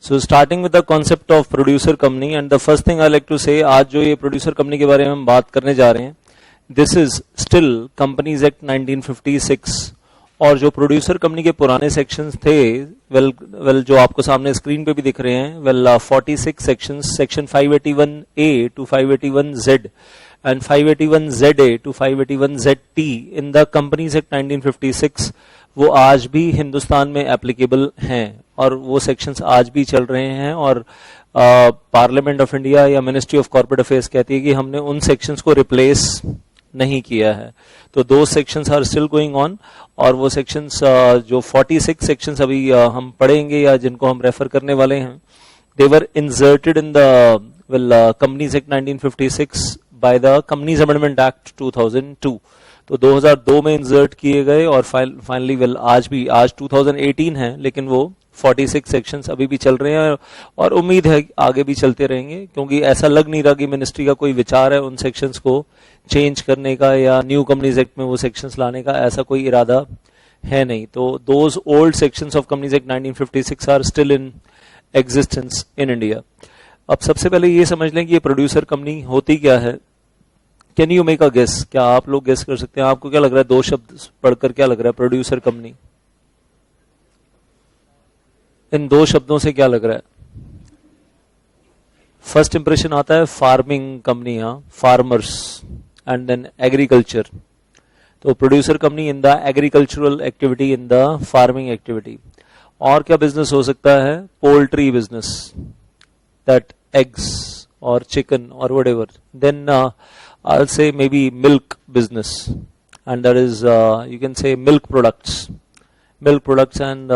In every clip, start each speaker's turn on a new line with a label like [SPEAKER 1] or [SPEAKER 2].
[SPEAKER 1] So starting with the concept of producer company, and the first thing I like to say, आज जो ये producer company के बारे में हम बात करने जा रहे हैं, this is still Companies Act 1956, और जो प्रोड्यूसर कंपनी के पुराने सेक्शंस थे, वेल जो आपको सामने स्क्रीन पे भी दिख रहे हैं, 46 sections, section 581A to 581Z and 581ZA to 581ZT in the companies act 1956, वो आज भी हिंदुस्तान में एप्लीकेबल हैं और वो सेक्शंस आज भी चल रहे हैं। और पार्लियामेंट ऑफ इंडिया या मिनिस्ट्री ऑफ कॉर्पोरेट अफेयर्स कहती है कि हमने उन सेक्शंस को रिप्लेस नहीं किया है, तो दो sections are still going on. और वो सेक्शंस जो 46 सेक्शंस अभी हम पढ़ेंगे या जिनको हम रेफर करने वाले हैं, they were inserted in the companies act 1956 by the companies amendment act 2002। तो 2002 में इंसर्ट किए गए और फाइनली आज 2018 है, लेकिन वो 46 सेक्शंस अभी भी चल रहे हैं और उम्मीद है आगे भी चलते रहेंगे, क्योंकि ऐसा लग नहीं रहा कि मिनिस्ट्री का कोई विचार है उन सेक्शंस को चेंज करने का या न्यू कंपनीज एक्ट में वो सेक्शंस लाने का, ऐसा कोई इरादा है नहीं। तो those old sections of companies act 1956 are still in existence in India. अब सबसे पहले ये समझ लें कि ये प्रोड्यूसर कंपनी होती क्या है। Can you make a guess? क्या आप लोग गेस कर सकते हैं? आपको क्या लग रहा है, दो शब्द पढ़कर क्या लग रहा है प्रोड्यूसर कंपनी? इन दो शब्दों से क्या लग रहा है? फर्स्ट इंप्रेशन आता है farming company, farmers and then agriculture. तो producer company in the agricultural activity, in the farming activity. और क्या बिजनेस हो सकता है? पोल्ट्री बिजनेस, दैट एग्स और चिकन और whatever. Then I'll say maybe milk business, and that is you can say milk products and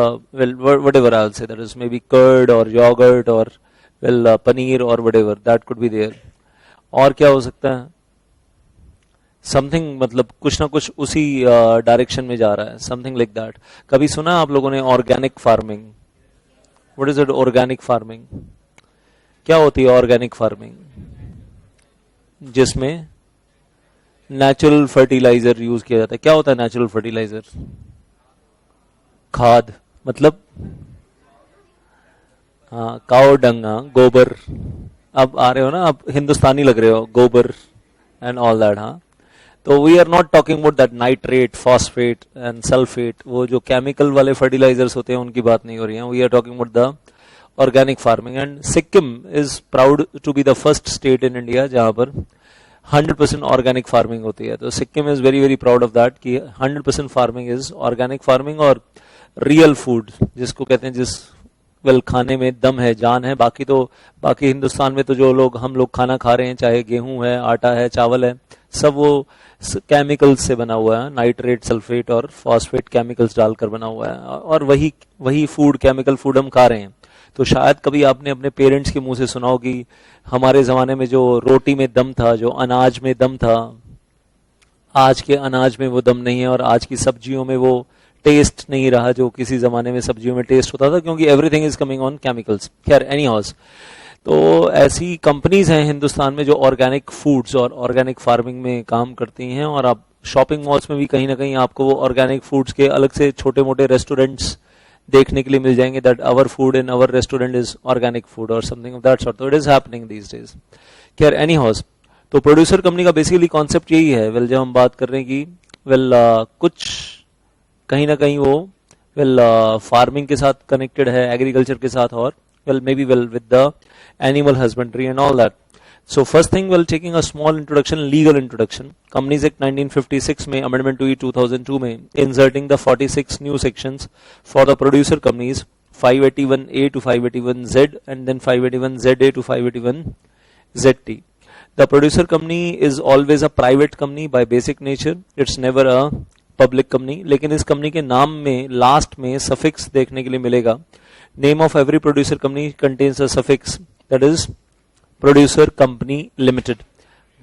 [SPEAKER 1] whatever I'll say, that is maybe curd or yogurt or paneer or whatever that could be there. और क्या हो सकता है? Something मतलब कुछ ना कुछ उसी डायरेक्शन में जा रहा है, something like that. कभी सुना आप लोगों ने organic farming? What is it organic farming? क्या होती है ऑर्गेनिक फार्मिंग? जिसमें नेचुरल फर्टिलाइजर यूज किया जाता है। क्या होता है नेचुरल फर्टिलाइजर? खाद, मतलब हाँ, काओ डंग, गोबर। अब आ रहे हो ना, अब हिंदुस्तानी लग रहे हो, गोबर एंड ऑल दैट। हाँ, तो we are not talking about that nitrate, phosphate and sulphate, वो जो केमिकल वाले फर्टिलाइजर्स होते हैं उनकी बात नहीं हो रही है। We are talking about the organic farming. And Sikkim is proud to be the first state in India जहां पर 100% ऑर्गेनिक फार्मिंग होती है। तो Sikkim is very very proud of that कि 100% फार्मिंग इज ऑर्गेनिक फार्मिंग। और रियल फूड जिसको कहते हैं, जिस खाने में दम है, जान है। बाकी हिंदुस्तान में तो जो लोग हम लोग खाना खा रहे हैं, चाहे गेहूं है, आटा है, चावल है, सब वो केमिकल्स से बना हुआ है, नाइट्रेट, सल्फेट और फॉस्फेट केमिकल्स डालकर बना हुआ है। और वही फूड, केमिकल फूड हम खा रहे हैं। तो शायद कभी आपने अपने पेरेंट्स के मुंह से सुना हो कि हमारे जमाने में जो रोटी में दम था, जो अनाज में दम था, आज के अनाज में वो दम नहीं है और आज की सब्जियों में वो टेस्ट नहीं रहा जो किसी जमाने में सब्जियों में टेस्ट होता था, क्योंकि everything is coming on chemicals. खैर, एनी हाउस, तो ऐसी कंपनीज हैं हिंदुस्तान में जो ऑर्गेनिक फूड्स और ऑर्गेनिक फार्मिंग में काम करती हैं। और आप शॉपिंग मॉल्स में भी कहीं ना कहीं आपको वो ऑर्गेनिक फूड्स के अलग से छोटे मोटे रेस्टोरेंट्स देखने के लिए मिल जाएंगे, that our food in our restaurant is organic food और समथिंग ऑफ दैट सॉर्ट। तो it is happening these days. खैर, एनी हाउस, तो प्रोड्यूसर कंपनी का बेसिकली कॉन्सेप्ट यही है। जब हम बात कर रहे हैं कि कुछ कहीं ना कहीं वो फार्मिंग के साथ कनेक्टेड है, एग्रीकल्चर के साथ, और may be with the animal husbandry and all that. So first thing, taking a small introduction, legal introduction. Companies Act 1956 में Amendment हुई 2002 में, inserting the 46 new sections for the producer companies, 581A to 581Z and then 581ZA to 581ZT. The producer company is always a private company by basic nature. It's never a public company. लेकिन इस company के नाम में last में suffix देखने के लिए मिलेगा. Name of every producer company contains a suffix, that is producer company limited.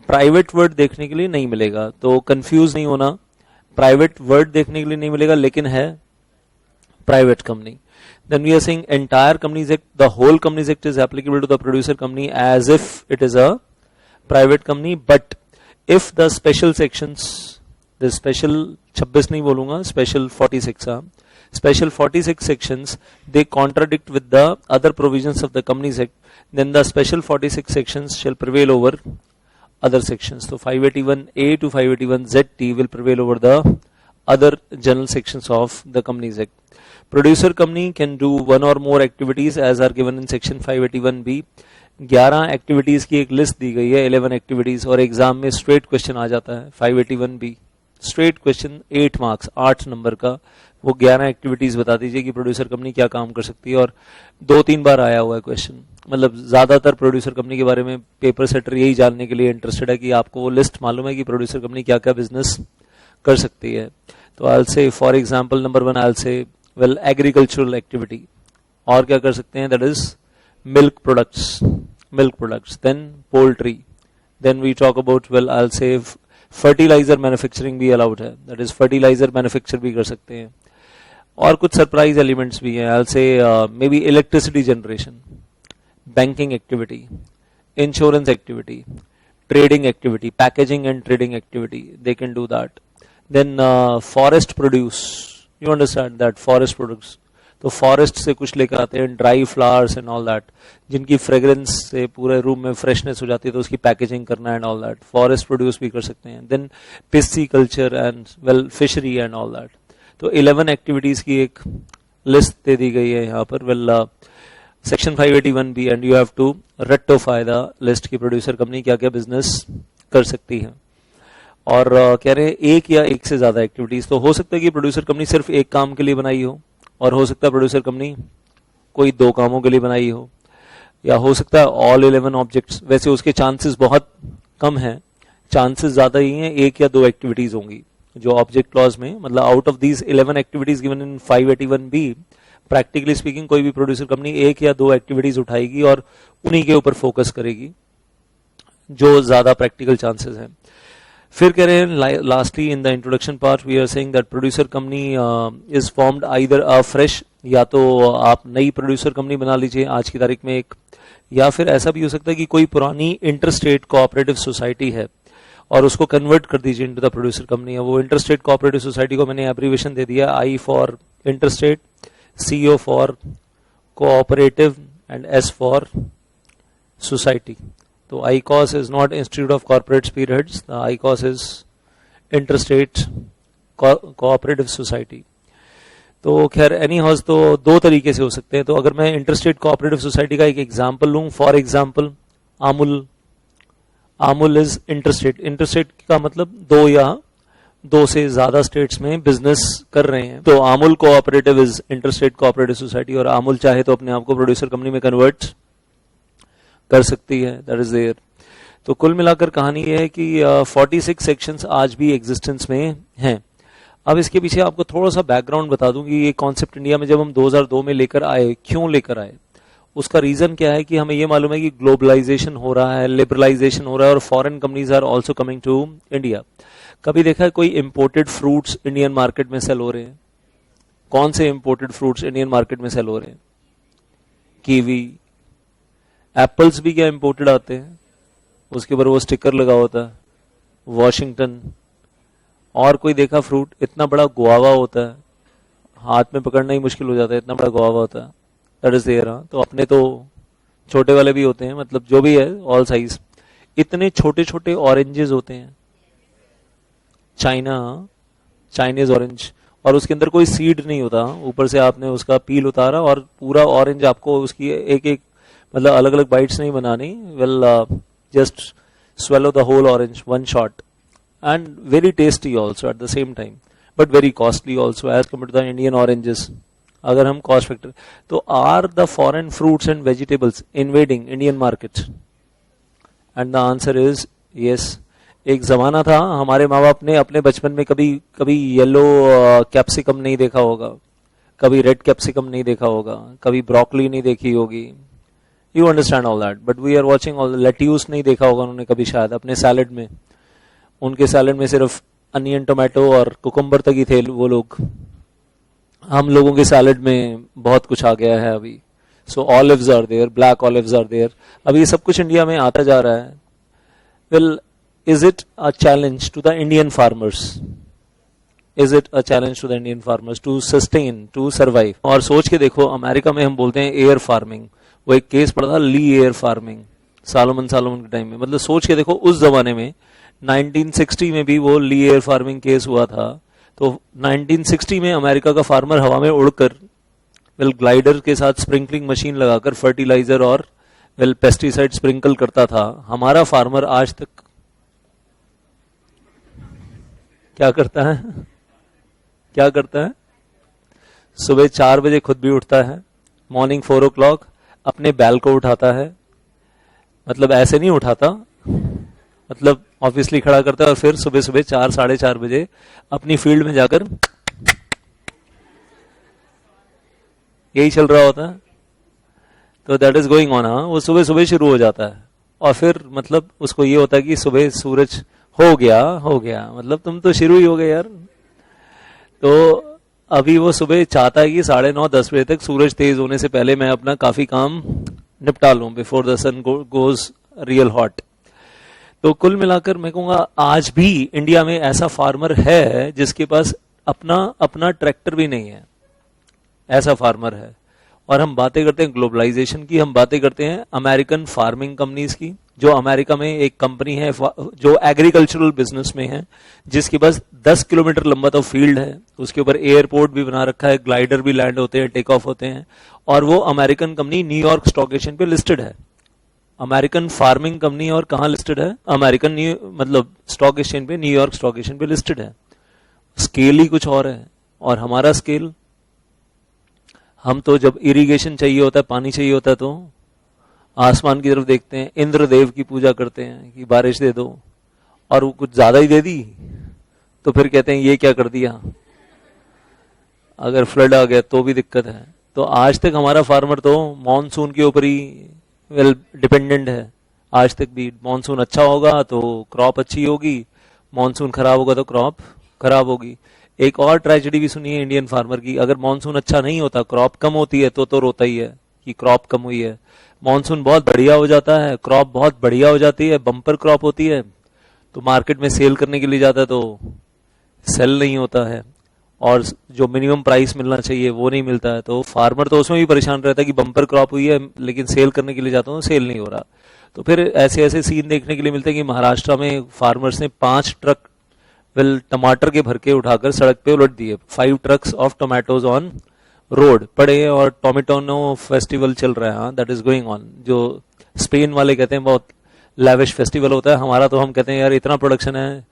[SPEAKER 1] Private word देखने के लिए नहीं मिलेगा, तो कंफ्यूज नहीं होना, प्राइवेट वर्ड देखने के लिए नहीं मिलेगा, लेकिन है private company. Then we are saying entire companies act, the whole companies act is applicable to the producer company as if it is a private company, but if the special sections, the special 26 नहीं बोलूंगा, special 46, special 46 sections, they contradict with the other provisions of the Companies Act, then the special 46 sections shall prevail over other sections. So 581A to 581ZT will prevail over the other general sections of the Companies Act. Producer company can do one or more activities as are given in section 581B. 11 activities की एक list दी गई है, 11 activities, और exam में straight question आ जाता है 581B, straight question 8 marks 8 number का, वो 11 एक्टिविटीज बता दीजिए कि प्रोड्यूसर कंपनी क्या काम कर सकती है। और 2-3 बार आया हुआ है क्वेश्चन, मतलब ज्यादातर प्रोड्यूसर कंपनी के बारे में पेपर सेटर यही जानने के लिए इंटरेस्टेड है कि आपको वो लिस्ट मालूम है कि प्रोड्यूसर कंपनी क्या क्या बिजनेस कर सकती है। तो I will say for example number 1 I will say well agricultural activity, और क्या कर सकते हैं, that is milk products, then poultry, then we talk about, well I'll say fertilizer manufacturing भी allowed है, that is fertilizer manufacture भी कर सकते हैं, और कुछ सरप्राइज एलिमेंट्स भी हैं, I'll say maybe electricity generation, banking activity, insurance activity, trading activity, packaging and trading activity, they can do that. Then forest produce, you understand that forest products, तो forest से कुछ लेकर आते हैं, dry flowers and all that, जिनकी fragrance से पूरे room में फ्रेशनेस हो जाती है, तो उसकी पैकेजिंग करना and all that, forest produce भी कर सकते हैं। Then pisciculture and well fishery and all that. तो 11 एक्टिविटीज की एक लिस्ट दे दी गई है यहाँ पर, well section 581B, and you have to rectify the list की प्रोड्यूसर कंपनी क्या क्या बिजनेस कर सकती है। और कह रहे हैं एक या एक से ज्यादा एक्टिविटीज, तो हो सकता है कि प्रोड्यूसर कंपनी सिर्फ एक काम के लिए बनाई हो, और हो सकता है प्रोड्यूसर कंपनी कोई 2 कामों के लिए बनाई हो, या हो सकता है ऑल 11 ऑब्जेक्ट्स। वैसे उसके चांसेस बहुत कम हैं, चांसेस ज्यादा ही हैं 1 या 2 एक्टिविटीज होंगी जो ऑब्जेक्ट क्लॉज में, मतलब out of these 11 activities given in 581B, practically speaking कोई भी प्रोड्यूसर कंपनी 1 या 2 एक्टिविटीज उठाएगी और उन्हीं के ऊपर फोकस करेगी, जो ज्यादा प्रैक्टिकल चांसेस हैं। फिर कह रहे हैं lastly in the introduction part we are saying that producer company is formed either a fresh, या तो आप नई प्रोड्यूसर कंपनी बना लीजिए आज की तारीख में एक, या फिर ऐसा भी हो सकता है कि कोई पुरानी इंटरस्टेट कोऑपरेटिव सोसाइटी है और उसको कन्वर्ट कर दीजिए इनटू द प्रोड्यूसर कंपनी। वो इंटरस्टेट कोऑपरेटिव सोसाइटी को मैंने एब्रीविएशन दे दिया, I for interstate, CO for cooperative and S for society. तो ICOS is not Institute of Corporate Spearheads, the ICOS is Interstate Cooperative Society। तो खैर anyhow तो 2 तरीके से हो सकते हैं। तो अगर मैं इंटरस्टेट कोऑपरेटिव सोसाइटी का एक एग्जांपल लूं, फॉर एग्जांपल आमुल इज इंटरस्टेट, इंटरस्टेट का मतलब 2 या 2 से ज्यादा स्टेट्स में बिजनेस कर रहे हैं, तो आमुल cooperative is interstate cooperative society, और आमुल चाहे तो अपने आप को प्रोड्यूसर कंपनी में कन्वर्ट कर सकती है, दैट इज देयर। तो कुल मिलाकर कहानी ये है कि 46 सेक्शंस आज भी एग्जिस्टेंस में हैं। अब इसके पीछे आपको थोड़ा सा बैकग्राउंड बता दूं कि ये कॉन्सेप्ट इंडिया में जब हम 2002 में लेकर आए, क्यों लेकर आए, उसका रीजन क्या है कि हमें ये मालूम है कि ग्लोबलाइजेशन हो रहा है, लिबरलाइजेशन हो रहा है, और foreign companies are also coming to India. कभी देखा है कोई इंपोर्टेड फ्रूट्स इंडियन मार्केट में सेल हो रहे हैं? कौन से इंपोर्टेड फ्रूट्स इंडियन मार्केट में सेल हो रहे हैं? कीवी, एप्पल्स भी क्या इंपोर्टेड आते हैं, उसके ऊपर वो स्टिकर लगा होता है, वॉशिंगटन। और कोई देखा फ्रूट, इतना बड़ा गुआवा होता है, हाथ में पकड़ना ही मुश्किल हो जाता है, इतना बड़ा गुआवा होता है, दैट इज देयर। तो अपने तो छोटे वाले भी होते हैं, मतलब जो भी है ऑल साइज, इतने छोटे छोटे ऑरेंजेस होते हैं, चाइनीज ऑरेंज, और उसके अंदर कोई सीड नहीं होता, ऊपर से आपने उसका पील उतारा और पूरा ऑरेंज आपको उसकी एक एक मतलब अलग अलग बाइट्स नहीं बनानी, well just swallow the whole orange one shot, and very tasty also at the same time, but very costly also as compared to the Indian oranges। अगर हम कॉस्ट फैक्टर, तो are the foreign fruits and vegetables invading Indian market? And the answer is yes। एक जमाना था, हमारे माँ बाप ने अपने बचपन में कभी कभी येलो कैप्सिकम नहीं देखा होगा, कभी रेड कैप्सिकम नहीं देखा होगा, कभी ब्रोकली नहीं देखी होगी, you understand all that, but we are watching all, lettuce नहीं देखा होगा उन्होंने कभी शायद अपने सैलेड में, उनके सैलेड में सिर्फ अनियन, टोमेटो और कुकुम्बर तक ही थे वो लोग। हम लोगों के सैलेड में बहुत कुछ आ गया है अभी। So olives are there, black olives are there, अभी ये सब कुछ इंडिया में आता जा रहा है। Well, is it a challenge to the Indian farmers? Is it a challenge to the Indian farmers to sustain, to survive? और सोच के देखो, अमेरिका में हम बोलते हैं एयर फार्मिंग, वो एक केस पड़ा था ली एयर फार्मिंग, सालोमन के टाइम में। मतलब सोच के देखो, उस जमाने में 1960 में भी वो ली एयर फार्मिंग केस हुआ था। तो 1960 में अमेरिका का फार्मर हवा में उड़कर ग्लाइडर के साथ स्प्रिंकलिंग मशीन लगाकर फर्टिलाइजर और पेस्टिसाइड स्प्रिंकल करता था। हमारा फार्मर आज तक क्या करता है? क्या करता है? सुबह 4 बजे खुद भी उठता है, मॉर्निंग 4 o'clock अपने बैल को उठाता है। मतलब ऐसे नहीं उठाता, मतलब ऑब्वियसली खड़ा करता है, और फिर सुबह सुबह 4 साढ़े 4 बजे अपनी फील्ड में जाकर यही चल रहा होता है। तो दैट इज गोइंग ऑन। हाँ, वो सुबह सुबह शुरू हो जाता है, और फिर मतलब उसको ये होता है कि सुबह सूरज हो गया, मतलब तुम तो शुरू ही हो गए यार। तो अभी वो सुबह चाहता है कि 9:30-10 बजे तक सूरज तेज होने से पहले मैं अपना काफी काम निपटा लूं, before the sun goes real hot. तो कुल मिलाकर मैं कहूंगा आज भी इंडिया में ऐसा फार्मर है जिसके पास अपना ट्रैक्टर भी नहीं है, ऐसा फार्मर है। और हम बातें करते हैं ग्लोबलाइजेशन की, हम बातें करते हैं अमेरिकन फार्मिंग कंपनीज की। जो अमेरिका में एक कंपनी है जो एग्रीकल्चरल बिजनेस में है, जिसके पास 10 किलोमीटर लंबा तो फील्ड है, उसके ऊपर एयरपोर्ट भी बना रखा है, ग्लाइडर भी लैंड होते हैं, टेक ऑफ होते हैं, और वो American company New York stock exchange पे लिस्टेड है। अमेरिकन फार्मिंग कंपनी, और कहाँ लिस्टेड है? अमेरिकन मतलब स्टॉक एक्सचेंज पे, न्यूयॉर्क स्टॉक एक्सचेंज पे लिस्टेड है। स्केल ही कुछ और है। और हमारा स्केल, हम तो जब इरिगेशन चाहिए होता है, पानी चाहिए होता है, तो आसमान की तरफ देखते हैं, इंद्रदेव की पूजा करते हैं कि बारिश दे दो, और वो कुछ ज्यादा ही दे दी तो फिर कहते हैं ये क्या कर दिया, अगर फ्लड आ गया तो भी दिक्कत है। तो आज तक हमारा फार्मर तो मॉनसून के ऊपर ही डिपेंडेंट है। आज तक भी मॉनसून अच्छा होगा तो क्रॉप अच्छी होगी, मॉनसून खराब होगा तो क्रॉप खराब होगी। एक और ट्रेजेडी भी सुनिए इंडियन फार्मर की, अगर मॉनसून अच्छा नहीं होता, क्रॉप कम होती है, तो रोता ही है कि क्रॉप कम हुई है। मॉनसून बहुत बढ़िया हो जाता है, क्रॉप बहुत बढ़िया हो जाती है, बम्पर क्रॉप होती है, तो मार्केट में सेल करने के लिए जाता है तो सेल नहीं होता है, और जो मिनिमम प्राइस मिलना चाहिए वो नहीं मिलता है। तो फार्मर तो उसमें भी परेशान रहता है कि बम्पर क्रॉप हुई है लेकिन सेल करने के लिए जाता हूँ, सेल नहीं हो रहा। तो फिर ऐसे ऐसे सीन देखने के लिए मिलते हैं कि महाराष्ट्र में फार्मर्स ने 5 ट्रक टमाटर के भर के उठाकर सड़क पे उलट दिए। 5 trucks of tomatoes on road पड़े हैं, और टोमेटोनो फेस्टिवल चल रहा है। हाँ, दैट इज गोइंग ऑन। जो स्पेन वाले कहते हैं बहुत लैविश फेस्टिवल होता है, हमारा तो हम कहते हैं यार इतना प्रोडक्शन है,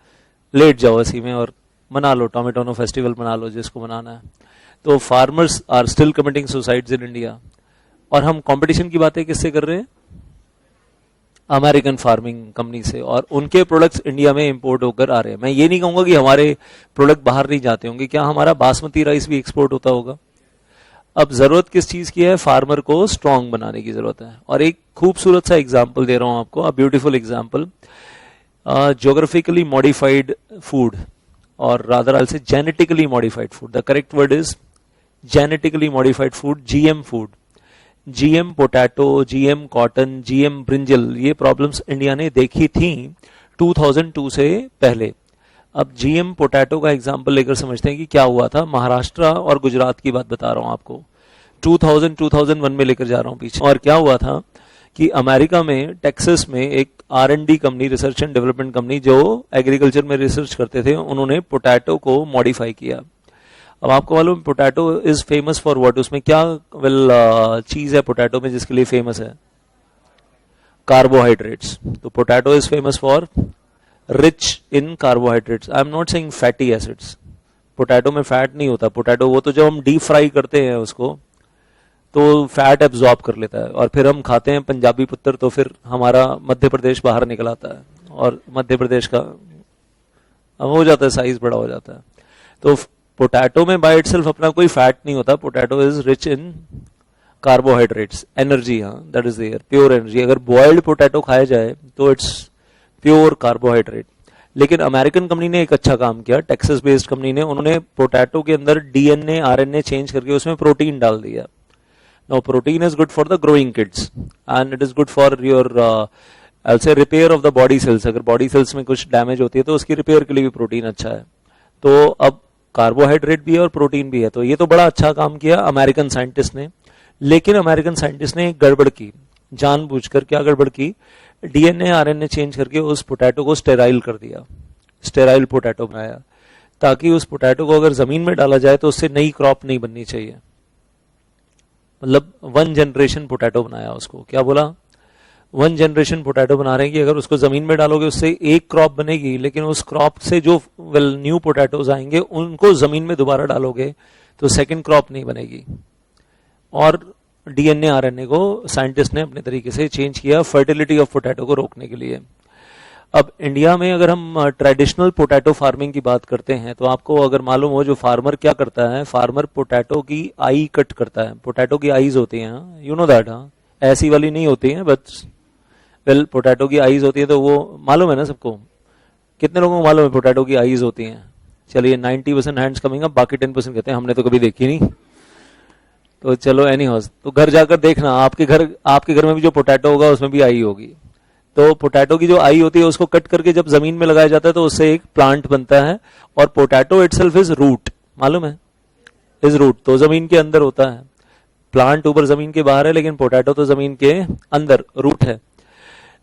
[SPEAKER 1] लेट जाओ इसी में और मना लो, टोमेटोनो फेस्टिवल मना लो जिसको मनाना है। तो farmers are still committing suicides in India. और हम कंपटीशन की बातें किससे कर रहे हैं? अमेरिकन फार्मिंग कंपनी से, और उनके प्रोडक्ट्स इंडिया में इंपोर्ट होकर आ रहे हैं। मैं ये नहीं कहूंगा कि हमारे प्रोडक्ट बाहर नहीं जाते होंगे, क्या हमारा बासमती राइस भी एक्सपोर्ट होता होगा? अब जरूरत किस चीज की है? फार्मर को स्ट्रांग बनाने की जरूरत है। और एक खूबसूरत सा एग्जाम्पल दे रहा हूं आपको, a beautiful example. Geographically modified food, और रादर आई से genetically modified food, the correct word is genetically modified food, GM food. GM potato, GM cotton, GM brinjal, ये प्रॉब्लम्स इंडिया ने देखी थी 2002 से पहले। अब जीएम पोटैटो का एग्जांपल लेकर समझते हैं कि क्या हुआ था। महाराष्ट्र और गुजरात की बात बता रहा हूं आपको, 2001 में लेकर जा रहा हूं पीछे। और क्या हुआ था कि अमेरिका में टेक्सास में एक R&D company, research and development company, जो एग्रीकल्चर में रिसर्च करते थे, उन्होंने पोटैटो को मॉडिफाई किया। अब आपको मालूम potato is famous for what? उसमें क्या चीज है पोटैटो में जिसके लिए फेमस है? कार्बोहाइड्रेट्स। तो potato is famous for rich in carbohydrates. I am not saying fatty acids. Potato में फैट नहीं होता। पोटैटो वो तो जब हम डीप फ्राई करते हैं उसको तो फैट एब्जॉर्ब कर लेता है, और फिर हम खाते हैं पंजाबी पुत्र, तो फिर हमारा मध्य प्रदेश बाहर निकल आता है, और मध्य प्रदेश का हो जाता है, साइज बड़ा हो जाता है। तो पोटैटो में बाय इटसेल्फ अपना कोई फैट नहीं होता। Potato is rich in carbohydrates, energy, हाँ, that is there, pure energy. अगर बॉइल्ड पोटैटो खाया जाए तो इट्स प्योर कार्बोहाइड्रेट। लेकिन अमेरिकन कंपनी ने एक अच्छा काम किया, टेक्सास बेस्ड कंपनी ने, उन्होंने पोटैटो के अंदर डीएनए आरएनए चेंज करके उसमें प्रोटीन डाल दिया। Now protein is good for the growing kids and it is good for your I will say repair of the body cells. अगर बॉडी सेल्स में कुछ डैमेज होती है तो उसकी रिपेयर के लिए भी प्रोटीन अच्छा है। तो अब कार्बोहाइड्रेट भी है और प्रोटीन भी है। तो ये तो बड़ा अच्छा काम किया अमेरिकन साइंटिस्ट ने। लेकिन अमेरिकन साइंटिस्ट ने एक गड़बड़ की, जानबूझकर। क्या गड़बड़ की? डीएनए आरएनए चेंज करके उस पोटैटो को स्टेराइल कर दिया, स्टेराइल पोटैटो बनाया, ताकि उस पोटैटो को अगर जमीन में डाला जाए तो उससे नई क्रॉप नहीं बननी चाहिए। मतलब 1 जनरेशन पोटैटो बनाया उसको। क्या बोला? 1 जनरेशन पोटैटो बना रहे हैं कि अगर उसको जमीन में डालोगे उससे एक क्रॉप बनेगी, लेकिन उस क्रॉप से जो न्यू पोटैटोज आएंगे उनको जमीन में दोबारा डालोगे तो सेकंड क्रॉप नहीं बनेगी। और डीएनए आरएनए को साइंटिस्ट ने अपने तरीके से चेंज किया फर्टिलिटी ऑफ पोटैटो को रोकने के लिए। अब इंडिया में अगर हम ट्रेडिशनल पोटैटो फार्मिंग की बात करते हैं तो आपको अगर मालूम हो, जो फार्मर क्या करता है, फार्मर पोटैटो की आई कट करता है। पोटैटो की आईज होती हैं, यू नो दैट? हाँ, ऐसी वाली नहीं होती हैं, बट वेल पोटैटो की आईज होती है, तो वो मालूम है ना सबको? कितने लोगों को मालूम है पोटैटो की आईज होती हैं? चलिए 90% हैंड्स कमिंग अप, बाकी 10% कहते हैं हमने तो कभी देखी नहीं। तो चलो एनी हाउस, तो घर जाकर देखना, आपके घर में भी जो पोटैटो होगा उसमें भी आई होगी। तो पोटैटो की जो आई होती है उसको कट करके जब जमीन में लगाया जाता है तो उससे एक प्लांट बनता है। और पोटैटो इटसेल्फ इज रूट, मालूम है? इज रूट, तो जमीन के अंदर होता है। प्लांट ऊपर जमीन के बाहर है, लेकिन पोटैटो तो जमीन के अंदर रूट है।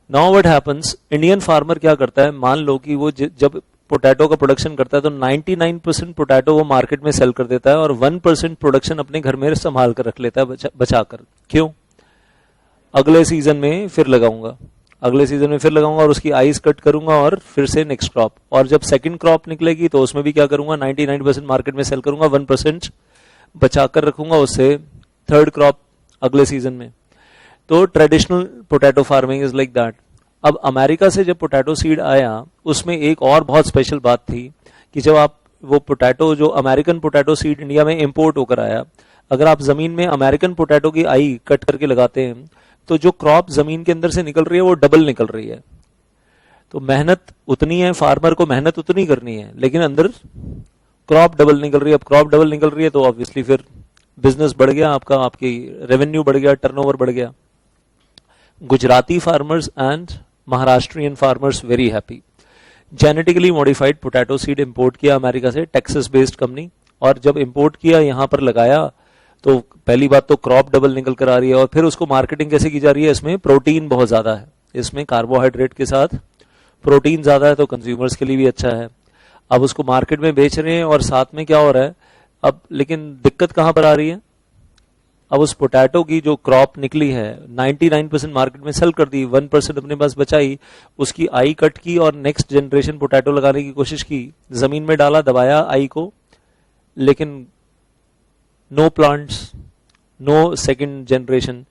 [SPEAKER 1] Now what happens, Indian farmer क्या करता है, मान लो कि वो जब पोटैटो का प्रोडक्शन करता है तो 99% पोटैटो वो मार्केट में सेल कर देता है और 1% प्रोडक्शन अपने घर में संभाल कर रख लेता है बचाकर। क्यों? अगले सीजन में फिर लगाऊंगा, अगले सीजन में फिर लगाऊंगा और उसकी आइस कट करूंगा और फिर से नेक्स्ट क्रॉप। और जब सेकंड क्रॉप निकलेगी तो उसमें भी क्या करूंगा, 99% मार्केट में सेल करूंगा, 1% बचाकर रखूंगा, उससे थर्ड क्रॉप अगले सीजन में। तो traditional potato farming is like that. अब अमेरिका से जब पोटैटो सीड आया उसमें एक और बहुत स्पेशल बात थी कि जब आप वो पोटैटो, जो अमेरिकन पोटैटो सीड इंडिया में इंपोर्ट होकर आया, अगर आप जमीन में अमेरिकन पोटैटो की आई कट करके लगाते हैं तो जो क्रॉप जमीन के अंदर से निकल रही है वो डबल निकल रही है। तो मेहनत उतनी है, फार्मर को मेहनत उतनी करनी है, लेकिन अंदर क्रॉप डबल निकल रही है। अब क्रॉप डबल निकल रही है तो ऑब्वियसली फिर बिजनेस बढ़ गया आपका, आपकी रेवेन्यू बढ़ गया, टर्नओवर बढ़ गया। Gujarati farmers and Maharashtrian farmers very happy. Genetically modified potato seed import किया अमेरिका से, टेक्सास बेस्ड कंपनी, और जब इंपोर्ट किया यहां पर लगाया तो पहली बात तो क्रॉप डबल निकल कर आ रही है, और फिर उसको मार्केटिंग कैसे की जा रही है, इसमें प्रोटीन बहुत ज्यादा है, इसमें कार्बोहाइड्रेट के साथ प्रोटीन ज्यादा है, तो कंज्यूमर्स के लिए भी अच्छा है। अब उसको मार्केट में बेच रहे हैं और साथ में क्या हो रहा है अब, लेकिन दिक्कत कहां पर आ रही है, अब उस पोटैटो की जो क्रॉप निकली है 99% मार्केट में सेल कर दी, 1% अपने पास बचाई, उसकी आई कट की और नेक्स्ट जनरेशन पोटैटो लगाने की कोशिश की, जमीन में डाला, दबाया आई को, लेकिन no plants, no second generation.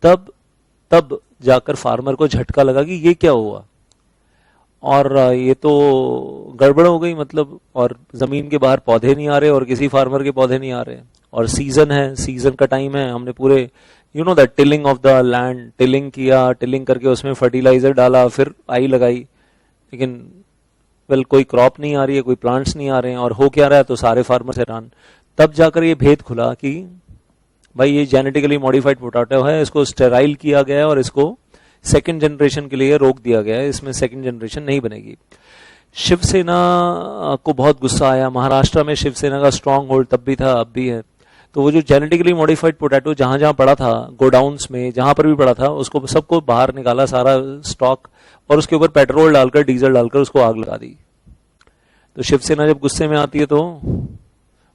[SPEAKER 1] तब जाकर फार्मर को झटका लगा कि ये क्या हुआ, और ये तो गड़बड़ हो गई, मतलब, और जमीन के बाहर पौधे नहीं आ रहे और किसी फार्मर के पौधे नहीं आ रहे, और सीजन है, सीजन का टाइम है, हमने पूरे you know that tilling of the land, tilling किया, टिलिंग करके उसमें फर्टिलाइजर डाला, फिर आई लगाई, लेकिन वेल कोई क्रॉप नहीं आ रही है, कोई प्लांट्स नहीं आ रहे हैं, और हो क्या रहा है, तो सारे फार्मर्स हैरान। तब जाकर ये भेद खुला कि भाई ये जेनेटिकली मॉडिफाइड पोटैटो है, इसको स्टेराइल किया गया है और इसको सेकंड जनरेशन के लिए रोक दिया गया है, इसमें सेकंड जनरेशन नहीं बनेगी। शिवसेना को बहुत गुस्सा आया, महाराष्ट्र में शिवसेना का स्ट्रांग होल्ड तब भी था, अब भी है। तो वो जो जेनेटिकली मॉडिफाइड पोटैटो जहां जहां पड़ा था, गोडाउन्स में जहां पर भी पड़ा था, उसको सबको बाहर निकाला, सारा स्टॉक, और उसके ऊपर पेट्रोल डालकर, डीजल डालकर उसको आग लगा दी। तो शिवसेना जब गुस्से में आती है तो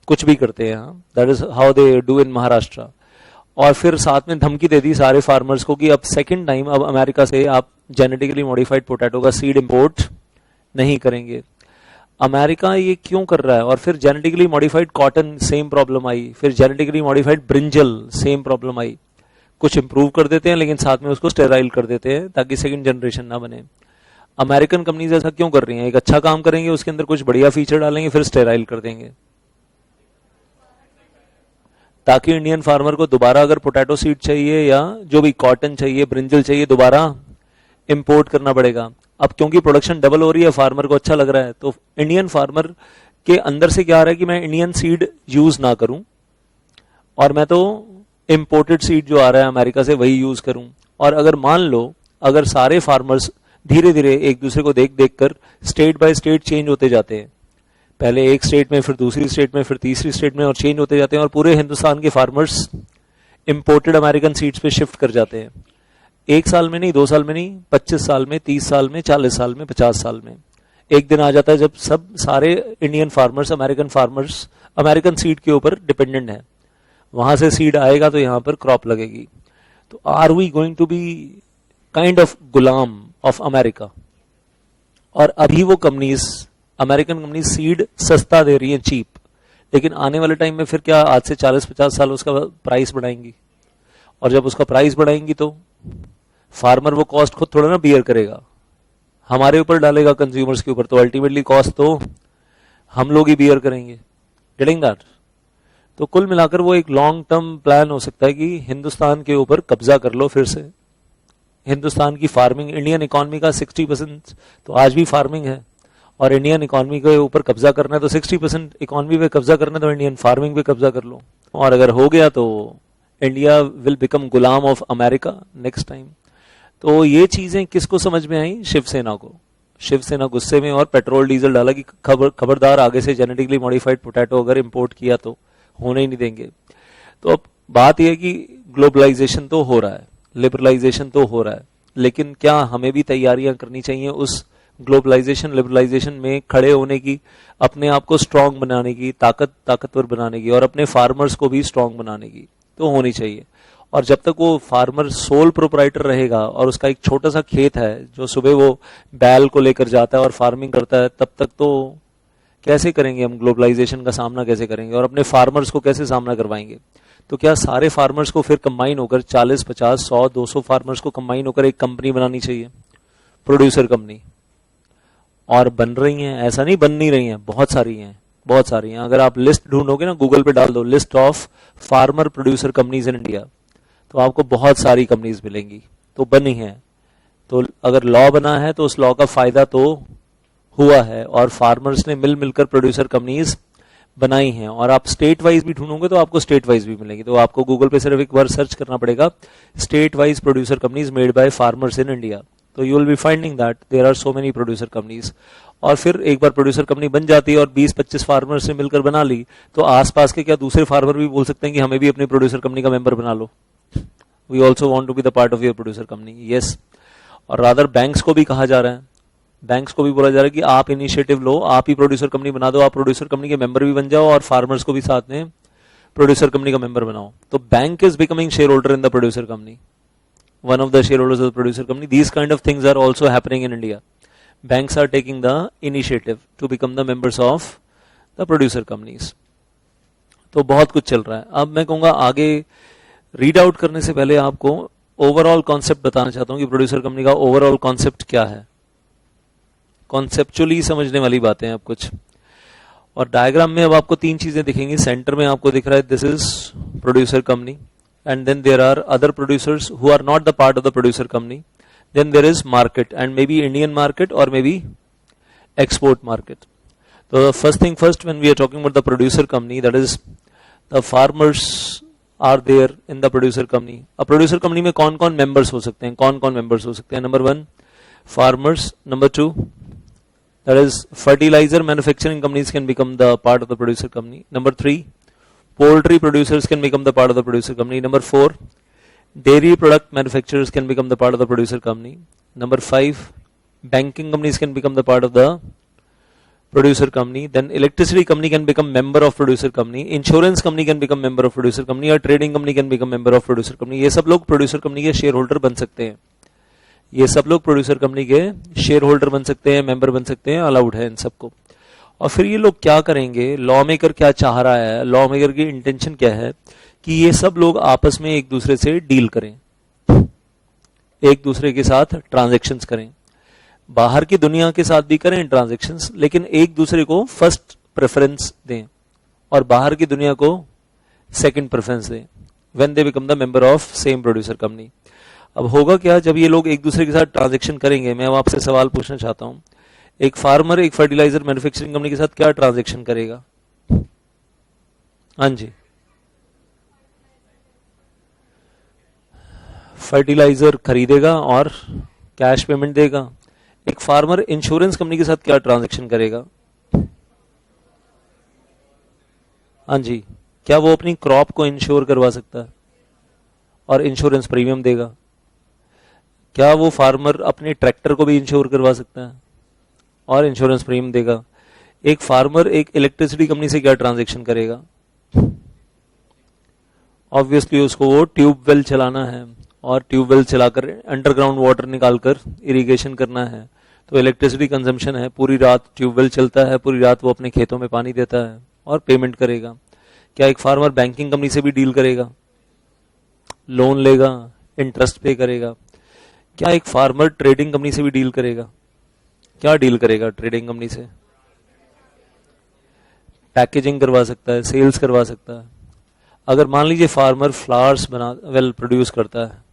[SPEAKER 1] कुछ भी करते हैं, that is how they do in Maharashtra. और फिर साथ में धमकी दे दी सारे फार्मर्स को कि अब सेकंड टाइम अब अमेरिका से आप जेनेटिकली मॉडिफाइड पोटैटो का सीड इंपोर्ट नहीं करेंगे। अमेरिका ये क्यों कर रहा है? और फिर genetically modified cotton, same problem आई, फिर genetically modified brinjal, same problem आई। कुछ इंप्रूव कर देते हैं लेकिन साथ में उसको स्टेराइल कर देते हैं ताकि सेकंड जनरेशन ना बने। अमेरिकन कंपनीज ऐसा क्यों कर रही हैं? एक अच्छा काम करेंगे, उसके अंदर कुछ बढ़िया फीचर डालेंगे, फिर स्टेराइल कर देंगे, ताकि इंडियन फार्मर को दोबारा अगर पोटैटो सीड चाहिए या जो भी कॉटन चाहिए, ब्रिंजल चाहिए, दोबारा इंपोर्ट करना पड़ेगा। अब क्योंकि प्रोडक्शन डबल हो रही है, फार्मर को अच्छा लग रहा है, तो इंडियन फार्मर के अंदर से क्या आ रहा है कि मैं इंडियन सीड यूज ना करूं और मैं तो इंपोर्टेड सीड जो आ रहा है अमेरिका से वही यूज करूं। और अगर मान लो अगर सारे फार्मर्स धीरे धीरे एक दूसरे को देख देख कर स्टेट बाय स्टेट चेंज होते जाते हैं, पहले एक स्टेट में, फिर दूसरी स्टेट में, फिर तीसरी स्टेट में, और चेंज होते जाते हैं, और पूरे हिंदुस्तान के फार्मर्स इंपोर्टेड अमेरिकन सीड्स पे शिफ्ट कर जाते हैं। 1 साल में नहीं, 2 साल में नहीं, 25 साल में, 30 साल में, 40 साल में, 50 साल में। एक दिन आ जाता है जब सब सारे इंडियन फार्मर्स, अमेरिकन सीड के ऊपर डिपेंडेंट है। वहां से सीड आएगा तो यहां पर क्रॉप लगेगी। तो are we going to be kind of गुलाम ऑफ अमेरिका? और अभी वो कंपनीज, अमेरिकन कंपनी सीड सस्ता दे रही है, चीप, लेकिन आने वाले टाइम में फिर क्या, आज से 40-50 साल उसका प्राइस बढ़ाएंगी, और जब उसका प्राइस बढ़ाएंगी तो फार्मर वो कॉस्ट खुद थोड़ा ना बियर करेगा, हमारे ऊपर डालेगा, कंज्यूमर्स के ऊपर। तो अल्टीमेटली कॉस्ट तो हम लोग ही बियर करेंगे। Getting that? तो कुल मिलाकर वो एक लॉन्ग टर्म प्लान हो सकता है कि हिंदुस्तान के ऊपर कब्जा कर लो फिर से। हिंदुस्तान की फार्मिंग, इंडियन इकोनॉमी का 60% तो आज भी फार्मिंग है, और इंडियन इकोनॉमी के ऊपर कब्जा करना है तो 60% इकोनॉमी पे कब्जा करना है तो इंडियन फार्मिंग पे कब्जा कर लो। और अगर हो गया तो India will become Ghulam of America next time. तो ये चीजें किसको समझ में आई? शिवसेना को। शिवसेना गुस्से में और पेट्रोल डीजल डाला कि खबरदार, आगे से जेनेटिकली मॉडिफाइड पोटैटो अगर इंपोर्ट किया तो होने ही नहीं देंगे। तो अब बात यह है कि ग्लोबलाइजेशन तो हो रहा है, लिबरलाइजेशन तो हो रहा है, लेकिन क्या हमें भी तैयारियां करनी चाहिए उस ग्लोबलाइजेशन लिबरलाइजेशन में खड़े होने की, अपने आप को स्ट्रांग बनाने की, ताकतवर बनाने की, और अपने फार्मर्स को भी स्ट्रांग बनाने की तो होनी चाहिए। और जब तक वो फार्मर सोल प्रोप्राइटर रहेगा और उसका एक छोटा सा खेत है जो सुबह वो बैल को लेकर जाता है और फार्मिंग करता है, तब तक तो कैसे करेंगे हम ग्लोबलाइजेशन का सामना, कैसे करेंगे, और अपने फार्मर्स को कैसे सामना करवाएंगे? तो क्या सारे फार्मर्स को फिर कंबाइन होकर 40, 50, 100, 200 फार्मर्स को कंबाइन होकर एक कंपनी बनानी चाहिए, प्रोड्यूसर कंपनी? और बन रही हैं, ऐसा नहीं बन नहीं रही हैं, बहुत सारी हैं, बहुत सारी हैं। अगर आप लिस्ट ढूंढोगे ना, गूगल पे डाल दो list of farmer producer companies in India, तो आपको बहुत सारी कंपनीज मिलेंगी। तो बनी है, तो अगर लॉ बना है तो उस लॉ का फायदा तो हुआ है, और फार्मर्स ने मिलकर प्रोड्यूसर कंपनीज बनाई हैं। और आप स्टेट वाइज भी ढूंढोगे तो आपको स्टेट वाइज भी मिलेंगी। तो आपको गूगल पे सिर्फ एक बार सर्च करना पड़ेगा, state wise producer companies made by farmers in India, तो you will be finding that there are so many producer companies. और फिर एक बार प्रोड्यूसर कंपनी बन जाती है और 20-25 फार्मर से मिलकर बना ली, तो आसपास के क्या दूसरे फार्मर भी बोल सकते हैं कि हमें भी अपनी प्रोड्यूसर कंपनी का मेंबर बना लो, we also want to be the part of your producer company. Yes, और रादर बैंक्स को भी कहा जा रहा है, बैंक्स को भी बोला जा रहा है कि आप इनिशिएटिव लो, आप ही प्रोड्यूसर कंपनी बना दो, आप प्रोड्यूसर कंपनी के मेंबर भी बन जाओ और फार्मर्स को भी साथ में प्रोड्यूसर कंपनी का मेंबर बनाओ। तो bank is becoming share holder in the producer company, one of the shareholders of the producer company. These kind of things are also happening in India. Banks are taking the initiative to become the members of the producer companies. तो बहुत कुछ चल रहा है। अब मैं कहूँगा आगे रीड आउट करने से पहले आपको ओवरऑल कॉन्सेप्ट बताना चाहता हूँ कि प्रोड्यूसर कंपनी का ओवरऑल कॉन्सेप्ट क्या है। कॉन्सेप्चुअली समझने वाली बातें हैं अब कुछ। और डायग्राम में अब आपको 3 चीजें दिखेंगी। सेंटर में आपको दिख रहा है this is producer company, and then there are other producers who are not the part of the producer company. Then there is market, and maybe Indian market or maybe export market. So the first thing first, when we are talking about the producer company, that is the farmers are there in the producer company. A producer company में कौन-कौन members हो सकते हैं, कौन-कौन members हो सकते हैं? Number 1 farmers, number 2 that is fertilizer manufacturing companies can become the part of the producer company. Number 3 poultry producers can become the part of the producer company. Number 4 dairy product manufacturers can become the part of the producer company. Number 5 banking companies can become the part of the producer company. Then electricity company can become member of producer company. Insurance company can become member of producer company, or trading company can become member of producer company. ये सब लोग producer company के share holder बन सकते हैं। ये सब लोग प्रोड्यूसर कंपनी के शेयर होल्डर बन सकते हैं, मेंबर बन सकते हैं, अलाउड है इन सबको। और फिर ये लोग क्या करेंगे, लॉ मेकर क्या चाह रहा है, लॉ मेकर की इंटेंशन क्या है कि ये सब लोग आपस में एक दूसरे से डील करें, एक दूसरे के साथ ट्रांजैक्शंस करें, बाहर की दुनिया के साथ भी करें ट्रांजैक्शंस, लेकिन एक दूसरे को फर्स्ट प्रेफरेंस दें और बाहर की दुनिया को सेकंड प्रेफरेंस दें when they become the member of same producer company. अब होगा क्या जब ये लोग एक दूसरे के साथ ट्रांजैक्शन करेंगे? मैं अब आपसे सवाल पूछना चाहता हूं, एक फार्मर एक फर्टिलाइजर मैन्युफैक्चरिंग कंपनी के साथ क्या ट्रांजैक्शन करेगा? हाँ जी, फर्टिलाइजर खरीदेगा और कैश पेमेंट देगा। एक फार्मर इंश्योरेंस कंपनी के साथ क्या ट्रांजैक्शन करेगा? हाँ जी, क्या वो अपनी क्रॉप को इंश्योर करवा सकता है और इंश्योरेंस प्रीमियम देगा? क्या वो फार्मर अपने ट्रैक्टर को भी इंश्योर करवा सकता है और इंश्योरेंस प्रीमियम देगा? एक फार्मर एक इलेक्ट्रिसिटी कंपनी से क्या ट्रांजैक्शन करेगा? ऑब्वियसली उसको वो ट्यूबवेल चलाना है और ट्यूबवेल चलाकर अंडरग्राउंड वाटर निकालकर इरिगेशन करना है। तो इलेक्ट्रिसिटी कंजम्पशन है, पूरी रात ट्यूबवेल चलता है, पूरी रात वो अपने खेतों में पानी देता है और पेमेंट करेगा। क्या एक फार्मर बैंकिंग कंपनी से भी डील करेगा? लोन लेगा, इंटरेस्ट पे करेगा। क्या एक फार्मर ट्रेडिंग कंपनी से भी डील करेगा? क्या डील करेगा ट्रेडिंग कंपनी से? पैकेजिंग करवा सकता है, सेल्स करवा सकता है। अगर मान लीजिए फार्मर फ्लावर्स प्रोड्यूस करता है,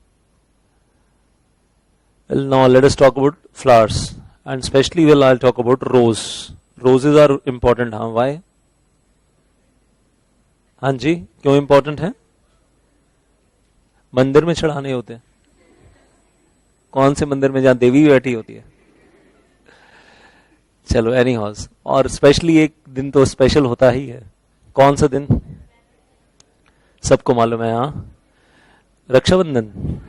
[SPEAKER 1] well now let us talk about flowers and especially I'll talk about roses are important। हाँ, why? हाँ जी, क्यों इंपॉर्टेंट है? मंदिर में चढ़ाने होते हैं। कौन से मंदिर में? जहां देवी बैठी होती है। चलो एनी हाउस, और स्पेशली एक दिन तो स्पेशल होता ही है। कौन सा दिन? सबको मालूम है, हाँ, रक्षाबंधन।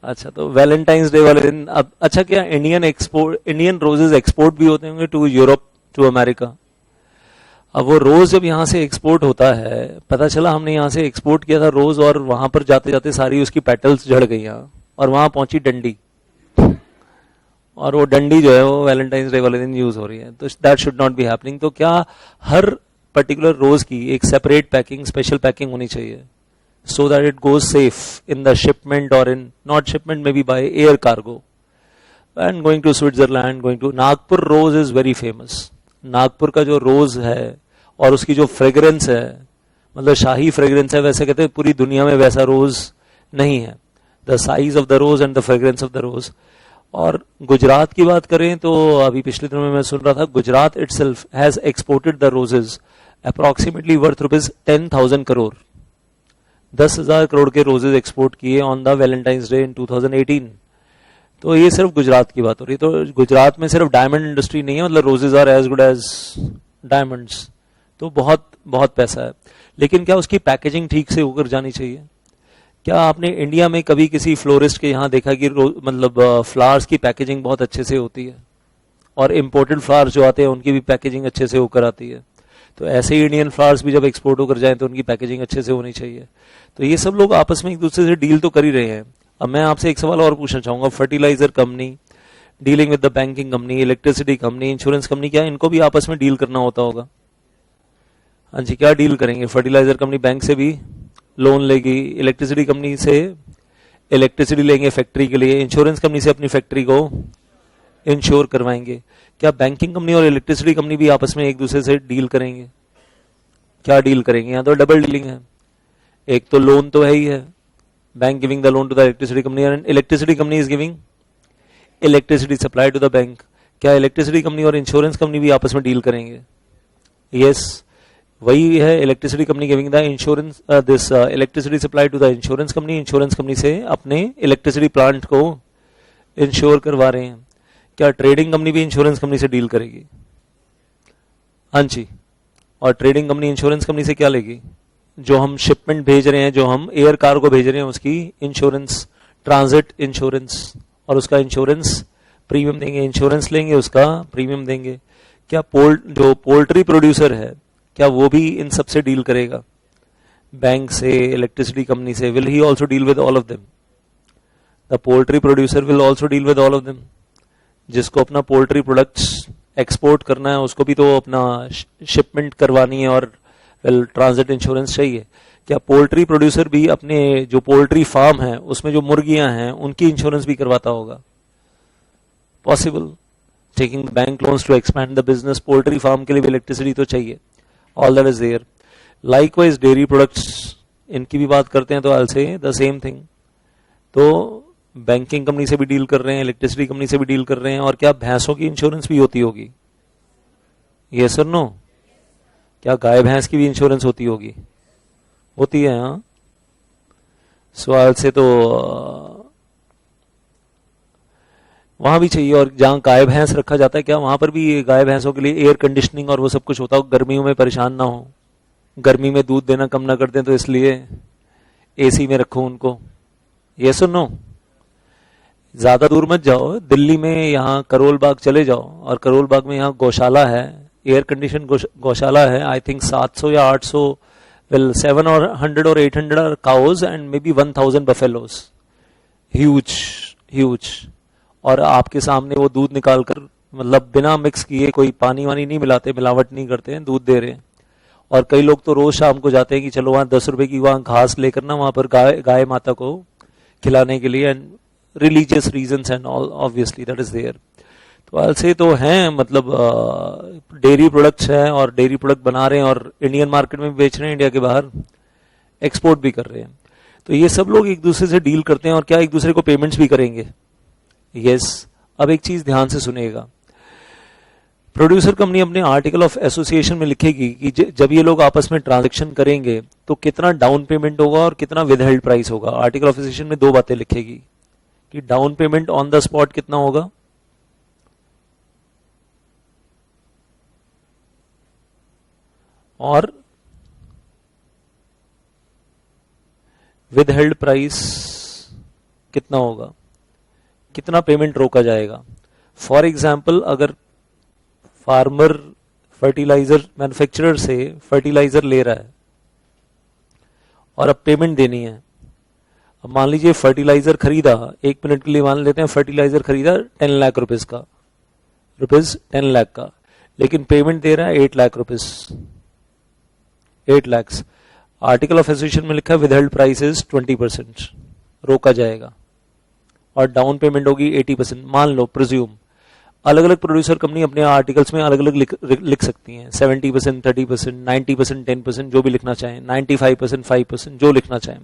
[SPEAKER 1] अच्छा, तो वैलेंटाइंस डे वाले दिन। अब अच्छा, क्या इंडियन रोजेज एक्सपोर्ट भी होते होंगे टू यूरोप, टू अमेरिका? अब वो रोज जब यहाँ से एक्सपोर्ट होता है, पता चला हमने यहाँ से एक्सपोर्ट किया था रोज और वहां पर जाते जाते सारी उसकी पेटल्स झड़ गई और वहां पहुंची डंडी, और वो डंडी जो है वो वैलेंटाइंस डे वाले दिन यूज हो रही है। तो that should not be happening. तो क्या हर पर्टिकुलर रोज की एक सेपरेट पैकिंग, स्पेशल पैकिंग होनी चाहिए so that it goes safe in the shipment or in not shipment, maybe by air cargo and going to Switzerland, going to Nagpur rose is very famous। Nagpur का जो रोज है और उसकी जो fragrance है, मतलब शाही फ्रेग्रेंस है, वैसे कहते हैं पूरी दुनिया में वैसा रोज नहीं है। The size of the rose and the fragrance of the rose. और गुजरात की बात करें तो अभी पिछले दिनों में मैं सुन रहा था, Gujarat itself has exported the roses approximately worth ₹10,000 crore. 10,000 crore के रोजेज एक्सपोर्ट किए on the Valentine's day in 2018। तो ये सिर्फ गुजरात की बात हो रही है। तो गुजरात में सिर्फ डायमंड इंडस्ट्री नहीं है, मतलब roses are as good as diamonds. तो बहुत बहुत पैसा है। लेकिन क्या उसकी पैकेजिंग ठीक से होकर जानी चाहिए? क्या आपने इंडिया में कभी किसी फ्लोरिस्ट के यहाँ देखा कि मतलब फ्लावर्स की पैकेजिंग बहुत अच्छे से होती है, और इम्पोर्टेड फ्लावर्स जो आते हैं उनकी भी पैकेजिंग अच्छे से होकर आती है? तो ऐसे ही इंडियन फ्लावर्स भी जब एक्सपोर्ट होकर जाएं तो उनकी पैकेजिंग अच्छे से होनी चाहिए। तो ये सब लोग आपस में एक दूसरे से डील तो कर ही रहे हैं। अब मैं आपसे एक सवाल और पूछना चाहूंगा, fertiliser company dealing with the banking company, electricity company, insurance company, क्या इनको भी आपस में डील करना होता होगा? हाँ जी, क्या डील करेंगे? फर्टिलाइजर कंपनी बैंक से भी लोन लेगी, इलेक्ट्रिसिटी कंपनी से इलेक्ट्रिसिटी लेंगे फैक्ट्री के लिए, इंश्योरेंस कंपनी से अपनी फैक्ट्री को इंश्योर करवाएंगे। क्या बैंकिंग कंपनी और इलेक्ट्रिसिटी कंपनी भी आपस में एक दूसरे से डील करेंगे? क्या डील करेंगे? यहाँ तो डबल डीलिंग है। एक तो लोन तो है ही है, bank giving the loan to the electricity company, and electricity company is giving electricity supply to the bank. क्या इलेक्ट्रिसिटी कंपनी और इंश्योरेंस कंपनी भी आपस में डील करेंगे? यस, वही है, electricity company giving the insurance this electricity supply to the insurance company, insurance company से अपने इलेक्ट्रिसिटी प्लांट को इंश्योर करवा रहे हैं। क्या ट्रेडिंग कंपनी भी इंश्योरेंस कंपनी से डील करेगी? हाँ जी, और ट्रेडिंग कंपनी इंश्योरेंस कंपनी से क्या लेगी? जो हम शिपमेंट भेज रहे हैं, जो हम एयर कार्गो भेज रहे हैं, उसकी इंश्योरेंस, ट्रांजिट इंश्योरेंस, और उसका इंश्योरेंस प्रीमियम देंगे। इंश्योरेंस लेंगे, उसका प्रीमियम देंगे। क्या जो पोल्ट्री प्रोड्यूसर है, क्या वो भी इन सब से डील करेगा? बैंक से, इलेक्ट्रिसिटी कंपनी से? Will he also deal with all of them? The poultry producer will also deal with all of them. जिसको अपना पोल्ट्री प्रोडक्ट्स एक्सपोर्ट करना है, उसको भी तो अपना शिपमेंट करवानी है और ट्रांजिट इंश्योरेंस चाहिए। क्या पोल्ट्री प्रोड्यूसर भी अपने जो पोल्ट्री फार्म है उसमें जो मुर्गियां हैं उनकी इंश्योरेंस भी करवाता होगा? Possible. Taking bank loans to expand the business, poultry farm के लिए भी इलेक्ट्रिसिटी तो चाहिए। All that is there. Likewise dairy products, इनकी भी बात करते हैं तो I say the same thing. तो बैंकिंग कंपनी से भी डील कर रहे हैं, इलेक्ट्रिसिटी कंपनी से भी डील कर रहे हैं। और क्या भैंसों की इंश्योरेंस भी होती होगी? यस और नो? क्या गाय भैंस की भी इंश्योरेंस होती होगी? होती है, हाँ। सवाल से तो वहां भी चाहिए। और जहाँ गाय भैंस रखा जाता है क्या वहां पर भी गाय भैंसों के लिए एयर कंडीशनिंग और वो सब कुछ होता हो, गर्मियों में परेशान ना हो, गर्मी में दूध देना कम ना कर दें, तो इसलिए एसी में रखो उनको। ये सुनो, ज्यादा दूर मत जाओ, दिल्ली में यहाँ करोल बाग चले जाओ, और करोल बाग में यहाँ गौशाला है, एयर कंडीशन गौशाला है। आई थिंक 700 या 800, वेल 700 और 800 are cows and maybe 1000 buffaloes, huge huge. और आपके सामने वो दूध निकाल कर, मतलब बिना मिक्स किए, कोई पानी वानी नहीं मिलाते, मिलावट नहीं करते हैं, दूध दे रहे हैं। और कई लोग तो रोज शाम को जाते हैं कि चलो वहां 10 रुपए की वहां घास लेकर ना वहां पर गाय गाय माता को खिलाने के लिए, and religious reasons and all, obviously that is there. तो आल से तो हैं, मतलब डेयरी प्रोडक्ट्स हैं और डेयरी प्रोडक्ट बना रहे हैं और इंडियन मार्केट में बेच रहे हैं, इंडिया के बाहर एक्सपोर्ट भी कर रहे हैं। तो ये सब लोग एक दूसरे से डील करते हैं और क्या एक दूसरे को पेमेंट्स भी करेंगे। यस। अब एक चीज ध्यान से सुनिएगा, प्रोड्यूसर कंपनी अपने आर्टिकल ऑफ एसोसिएशन में लिखेगी कि जब ये लोग आपस में ट्रांजैक्शन करेंगे तो कितना डाउन पेमेंट होगा और कितना विदहेल्ड प्राइस होगा। आर्टिकल ऑफ एसोसिएशन में दो बातें लिखेगी कि down payment on the spot कितना होगा, और विदहेल्ड प्राइस कितना होगा, कितना पेमेंट रोका जाएगा। फॉर एग्जाम्पल, अगर फार्मर फर्टिलाइजर मैन्युफैक्चरर से फर्टिलाइजर ले रहा है और अब पेमेंट देनी है, अब मान लीजिए फर्टिलाइजर खरीदा, 1 मिनट के लिए मान लेते हैं फर्टिलाइजर खरीदा 10 लाख रुपीस का, रुपीज 10 लाख का, लेकिन पेमेंट दे रहा है 8 lakh rupees, 8 lakhs. Article of association में लिखा है विदहेल्ड प्राइस इज 20%, रोका जाएगा, और डाउन पेमेंट होगी 80%। मान लो, प्रिज्यूम, अलग अलग प्रोड्यूसर कंपनी अपने आर्टिकल्स में अलग अलग लिख सकती हैं, 70%, 30%, 90%, 10%, जो भी लिखना चाहें, 95%, 5%, जो लिखना चाहें।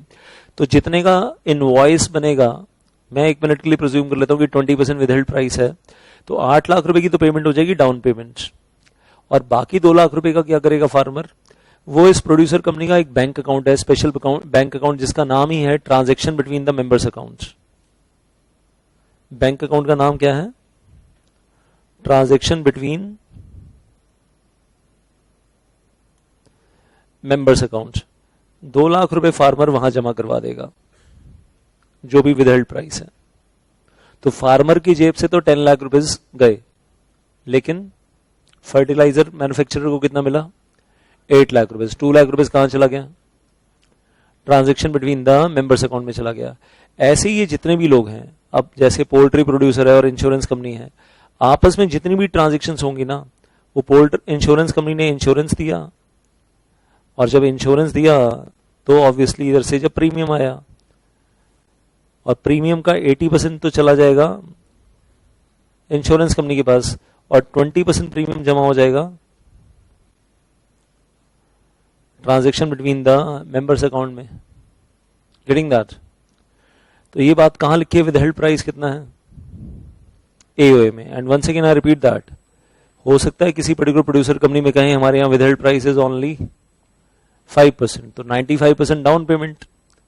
[SPEAKER 1] तो जितने का इनवॉइस बनेगा, मैं 1 मिनट के लिए प्रिज्यूम कर लेता हूं कि 20% विदहेल्ड प्राइस है, तो 8 लाख रुपए की तो पेमेंट हो जाएगी डाउन पेमेंट, और बाकी 2 लाख रुपए का क्या करेगा फार्मर, वो इस प्रोड्यूसर कंपनी का एक बैंक अकाउंट है, स्पेशल बैंक अकाउंट, जिसका नाम ही है transaction between the members account. Bank account का नाम क्या है, transaction between members account. 2 lakh रुपए फार्मर वहां जमा करवा देगा, जो भी विदहेल्ड प्राइस है। तो फार्मर की जेब से तो 10 लाख रुपीस गए, लेकिन फर्टिलाइजर मैन्युफैक्चरर को कितना मिला, 8 लाख रुपीस। 2 लाख रुपीस कहां चला गया, transaction between the members account में चला गया। ऐसे ही ये जितने भी लोग हैं, अब जैसे पोल्ट्री प्रोड्यूसर है और इंश्योरेंस कंपनी है, आपस में जितनी भी ट्रांजेक्शन्स होंगी ना, वो पोल्ट्री इंश्योरेंस कंपनी ने इंश्योरेंस दिया, और जब इंश्योरेंस दिया तो ऑब्वियसली इधर से जब प्रीमियम आया, और प्रीमियम का 80% तो चला जाएगा इंश्योरेंस कंपनी के पास, और 20% प्रीमियम जमा हो जाएगा transaction between the members account में। Getting that? तो ये बात कहां लिखी है, विदहेल्ड प्राइस कितना है, एओए में। And once again I repeat that, हो सकता है किसी पर्टिकुलर प्रोड्यूसर कंपनी में कहें हमारे यहाँ विदहेल्ड प्राइस इज ओनली 5%, तो 95% down payment,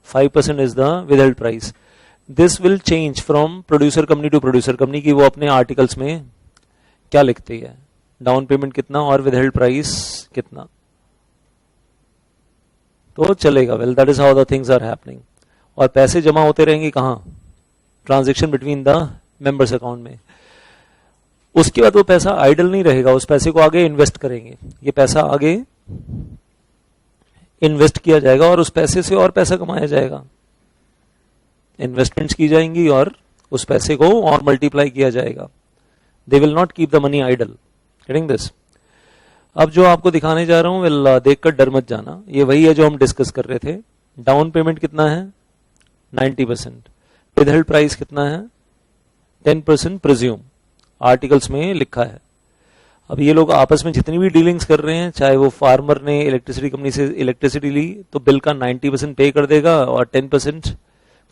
[SPEAKER 1] 5% is the withheld price. This will change from producer company to producer company की वो अपने आर्टिकल्स में क्या लिखती है, डाउन पेमेंट कितना और विदहेल्ड प्राइस कितना, तो चलेगा। Well, that is how the things are happening. और पैसे जमा होते रहेंगे कहां, transaction between the members account में। उसके बाद वो पैसा आइडल नहीं रहेगा, उस पैसे को आगे इन्वेस्ट करेंगे, ये पैसा आगे इन्वेस्ट किया जाएगा और उस पैसे से और पैसा कमाया जाएगा, इन्वेस्टमेंट्स की जाएंगी और उस पैसे को और मल्टीप्लाई किया जाएगा। They will not keep the money idle. Getting this? अब जो आपको दिखाने जा रहा हूं, वेल देखकर डर मत जाना, ये वही है जो हम डिस्कस कर रहे थे। डाउन पेमेंट कितना है, 90%। विदहेल्ड प्राइस कितना है, 10% प्रिज्यूम, आर्टिकल्स में लिखा है। अब ये लोग आपस में जितनी भी डीलिंग्स कर रहे हैं, चाहे वो फार्मर ने इलेक्ट्रिसिटी कंपनी से इलेक्ट्रिसिटी ली तो बिल का 90% पे कर देगा और 10%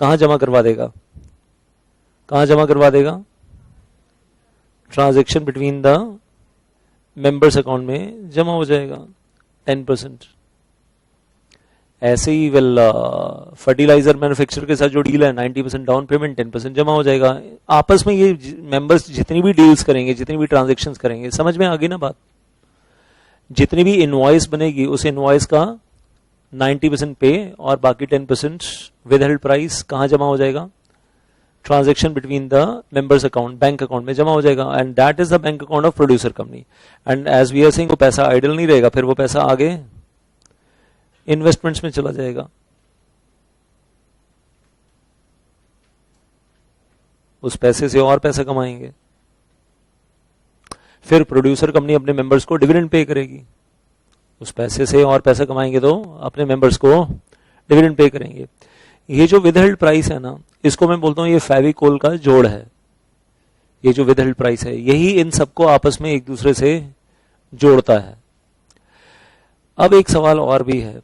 [SPEAKER 1] कहां जमा करवा देगा, कहां जमा करवा देगा, transaction between the members account में जमा हो जाएगा 10%। ऐसे ही वेल फर्टिलाइजर मैन्युफैक्चरर के साथ जो डील है 90% डाउन पेमेंट 10% जमा हो जाएगा। आपस में ये मेंबर्स जितनी भी डील्स करेंगे, जितनी भी ट्रांजेक्शन्स करेंगे, समझ में आ गई ना बात? जितनी भी इनवॉइस बनेगी उस इनवॉइस का 90% पे और बाकी 10% विद हेल्ड प्राइस कहाँ जमा हो जाएगा? Transaction between the members account, bank account में जमा हो जाएगा, and that is the bank account of producer company. And as we are saying, वो पैसा आइडल नहीं रहेगा, फिर वो पैसा आगे इन्वेस्टमेंट्स में चला जाएगा। उस पैसे से और पैसा कमाएंगे, फिर प्रोड्यूसर कंपनी अपने मेंबर्स को डिविडेंड पे करेगी, उस पैसे से और पैसा कमाएंगे तो अपने मेंबर्स को डिविडेंड पे करेंगे। ये जो विदहेल्ड प्राइस है ना, इसको मैं बोलता हूं ये फेविकोल का जोड़ है। ये जो विदहेल्ड प्राइस है यही इन सबको आपस में एक दूसरे से जोड़ता है। अब एक सवाल और भी है,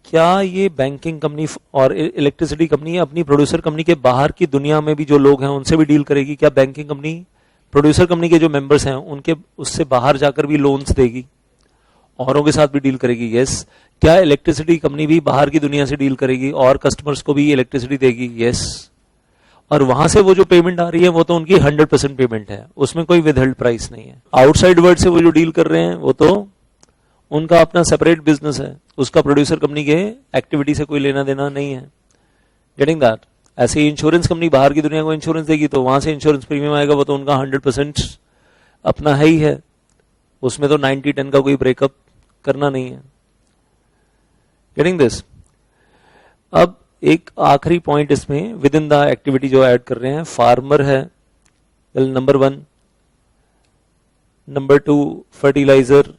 [SPEAKER 1] क्या ये बैंकिंग कंपनी और इलेक्ट्रिसिटी कंपनी अपनी प्रोड्यूसर कंपनी के बाहर की दुनिया में भी जो लोग हैं उनसे भी डील करेगी? क्या बैंकिंग कंपनी प्रोड्यूसर कंपनी के जो मेंबर्स हैं उनके उससे बाहर जाकर भी लोन्स देगी, औरों के साथ भी डील करेगी? यस। क्या इलेक्ट्रिसिटी कंपनी भी बाहर की दुनिया से डील करेगी और कस्टमर्स को भी इलेक्ट्रिसिटी देगी? यस। और वहां से वो जो पेमेंट आ रही है वो तो उनकी 100% पेमेंट है, उसमें कोई विदहेल्ड प्राइस नहीं है। आउटसाइड वर्ल्ड से वो जो डील कर रहे हैं वो तो उनका अपना सेपरेट बिजनेस है, उसका प्रोड्यूसर कंपनी के एक्टिविटी से कोई लेना देना नहीं है। Getting that? ऐसे ही इंश्योरेंस कंपनी बाहर की दुनिया को इंश्योरेंस देगी तो वहां से इंश्योरेंस प्रीमियम आएगा, वो तो उनका 100% अपना है ही है, उसमें तो 90-10 का कोई ब्रेकअप करना नहीं है। Getting this? अब एक आखिरी पॉइंट इसमें विद इन द एक्टिविटी जो ऐड कर रहे हैं, फार्मर है, well number 1, number 2 fertiliser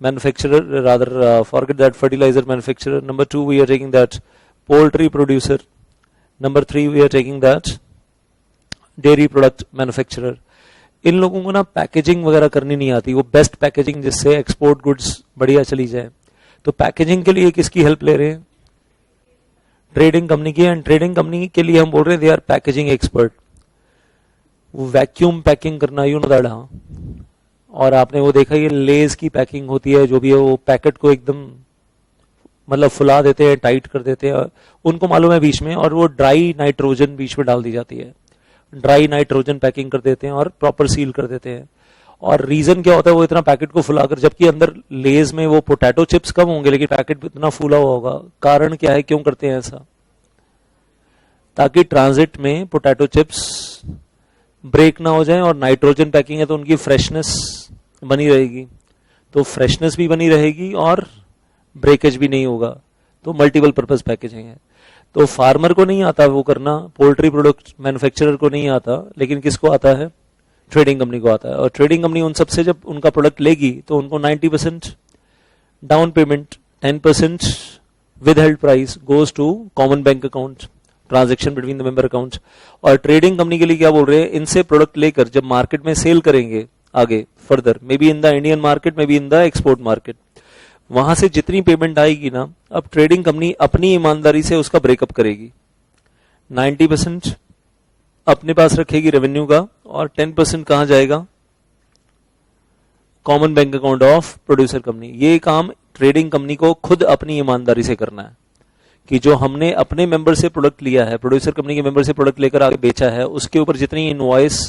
[SPEAKER 1] manufacturer, rather forget that fertilizer manufacturer. Number 2 we are taking that poultry producer. Number 3 we are taking that dairy product manufacturer. इन लोगों को ना packaging वगैरह करनी नहीं आती, वो बेस्ट पैकेजिंग जिससे एक्सपोर्ट गुड्स बढ़िया चली जाए। तो पैकेजिंग के लिए किसकी हेल्प ले रहे हैं? ट्रेडिंग कंपनी की। एंड ट्रेडिंग कंपनी के लिए हम बोल रहे हैं दे आर पैकेजिंग एक्सपर्ट। वो वैक्यूम पैकिंग करना, यू नो दैट? हाँ। और आपने वो देखा, ये लेज की पैकिंग होती है जो भी है, वो पैकेट को एकदम मतलब फुला देते हैं, टाइट कर देते हैं, उनको मालूम है बीच में, और वो ड्राई नाइट्रोजन बीच में डाल दी जाती है, ड्राई नाइट्रोजन पैकिंग कर देते हैं और प्रॉपर सील कर देते हैं। और रीजन क्या होता है, वो इतना पैकेट को फुलाकर, जबकि अंदर लेज में वो पोटैटो चिप्स कम होंगे लेकिन पैकेट इतना फूला हुआ होगा। कारण क्या है, क्यों करते हैं ऐसा? ताकि ट्रांजिट में पोटैटो चिप्स ब्रेक ना हो जाए, और नाइट्रोजन पैकिंग है तो उनकी फ्रेशनेस बनी रहेगी, तो फ्रेशनेस भी बनी रहेगी और ब्रेकेज भी नहीं होगा। तो मल्टीपल पर्पस पैकेजिंग है। तो फार्मर को नहीं आता वो करना, पोल्ट्री प्रोडक्ट मैन्युफैक्चरर को नहीं आता, लेकिन किसको आता है? ट्रेडिंग कंपनी को आता है। और ट्रेडिंग कंपनी उन सबसे जब उनका प्रोडक्ट लेगी तो उनको 90% down payment, 10% withheld price goes to common bank account, transaction between the member accounts. और ट्रेडिंग कंपनी के लिए क्या बोल रहे हैं, इनसे प्रोडक्ट लेकर जब मार्केट में सेल करेंगे आगे further, may be in the Indian market, may be in the export market, वहां से जितनी पेमेंट आएगी ना, अब ट्रेडिंग कंपनी अपनी ईमानदारी से उसका ब्रेकअप करेगी। 90% अपने पास रखेगी रेवेन्यू का, और 10% कहां जाएगा? Common bank account of producer company. ये काम ट्रेडिंग कंपनी को खुद अपनी ईमानदारी से करना है कि जो हमने अपने मेंबर से प्रोडक्ट लिया है, प्रोड्यूसर कंपनी के मेंबर से प्रोडक्ट लेकर आगे बेचा है, उसके ऊपर जितनी इनवॉइस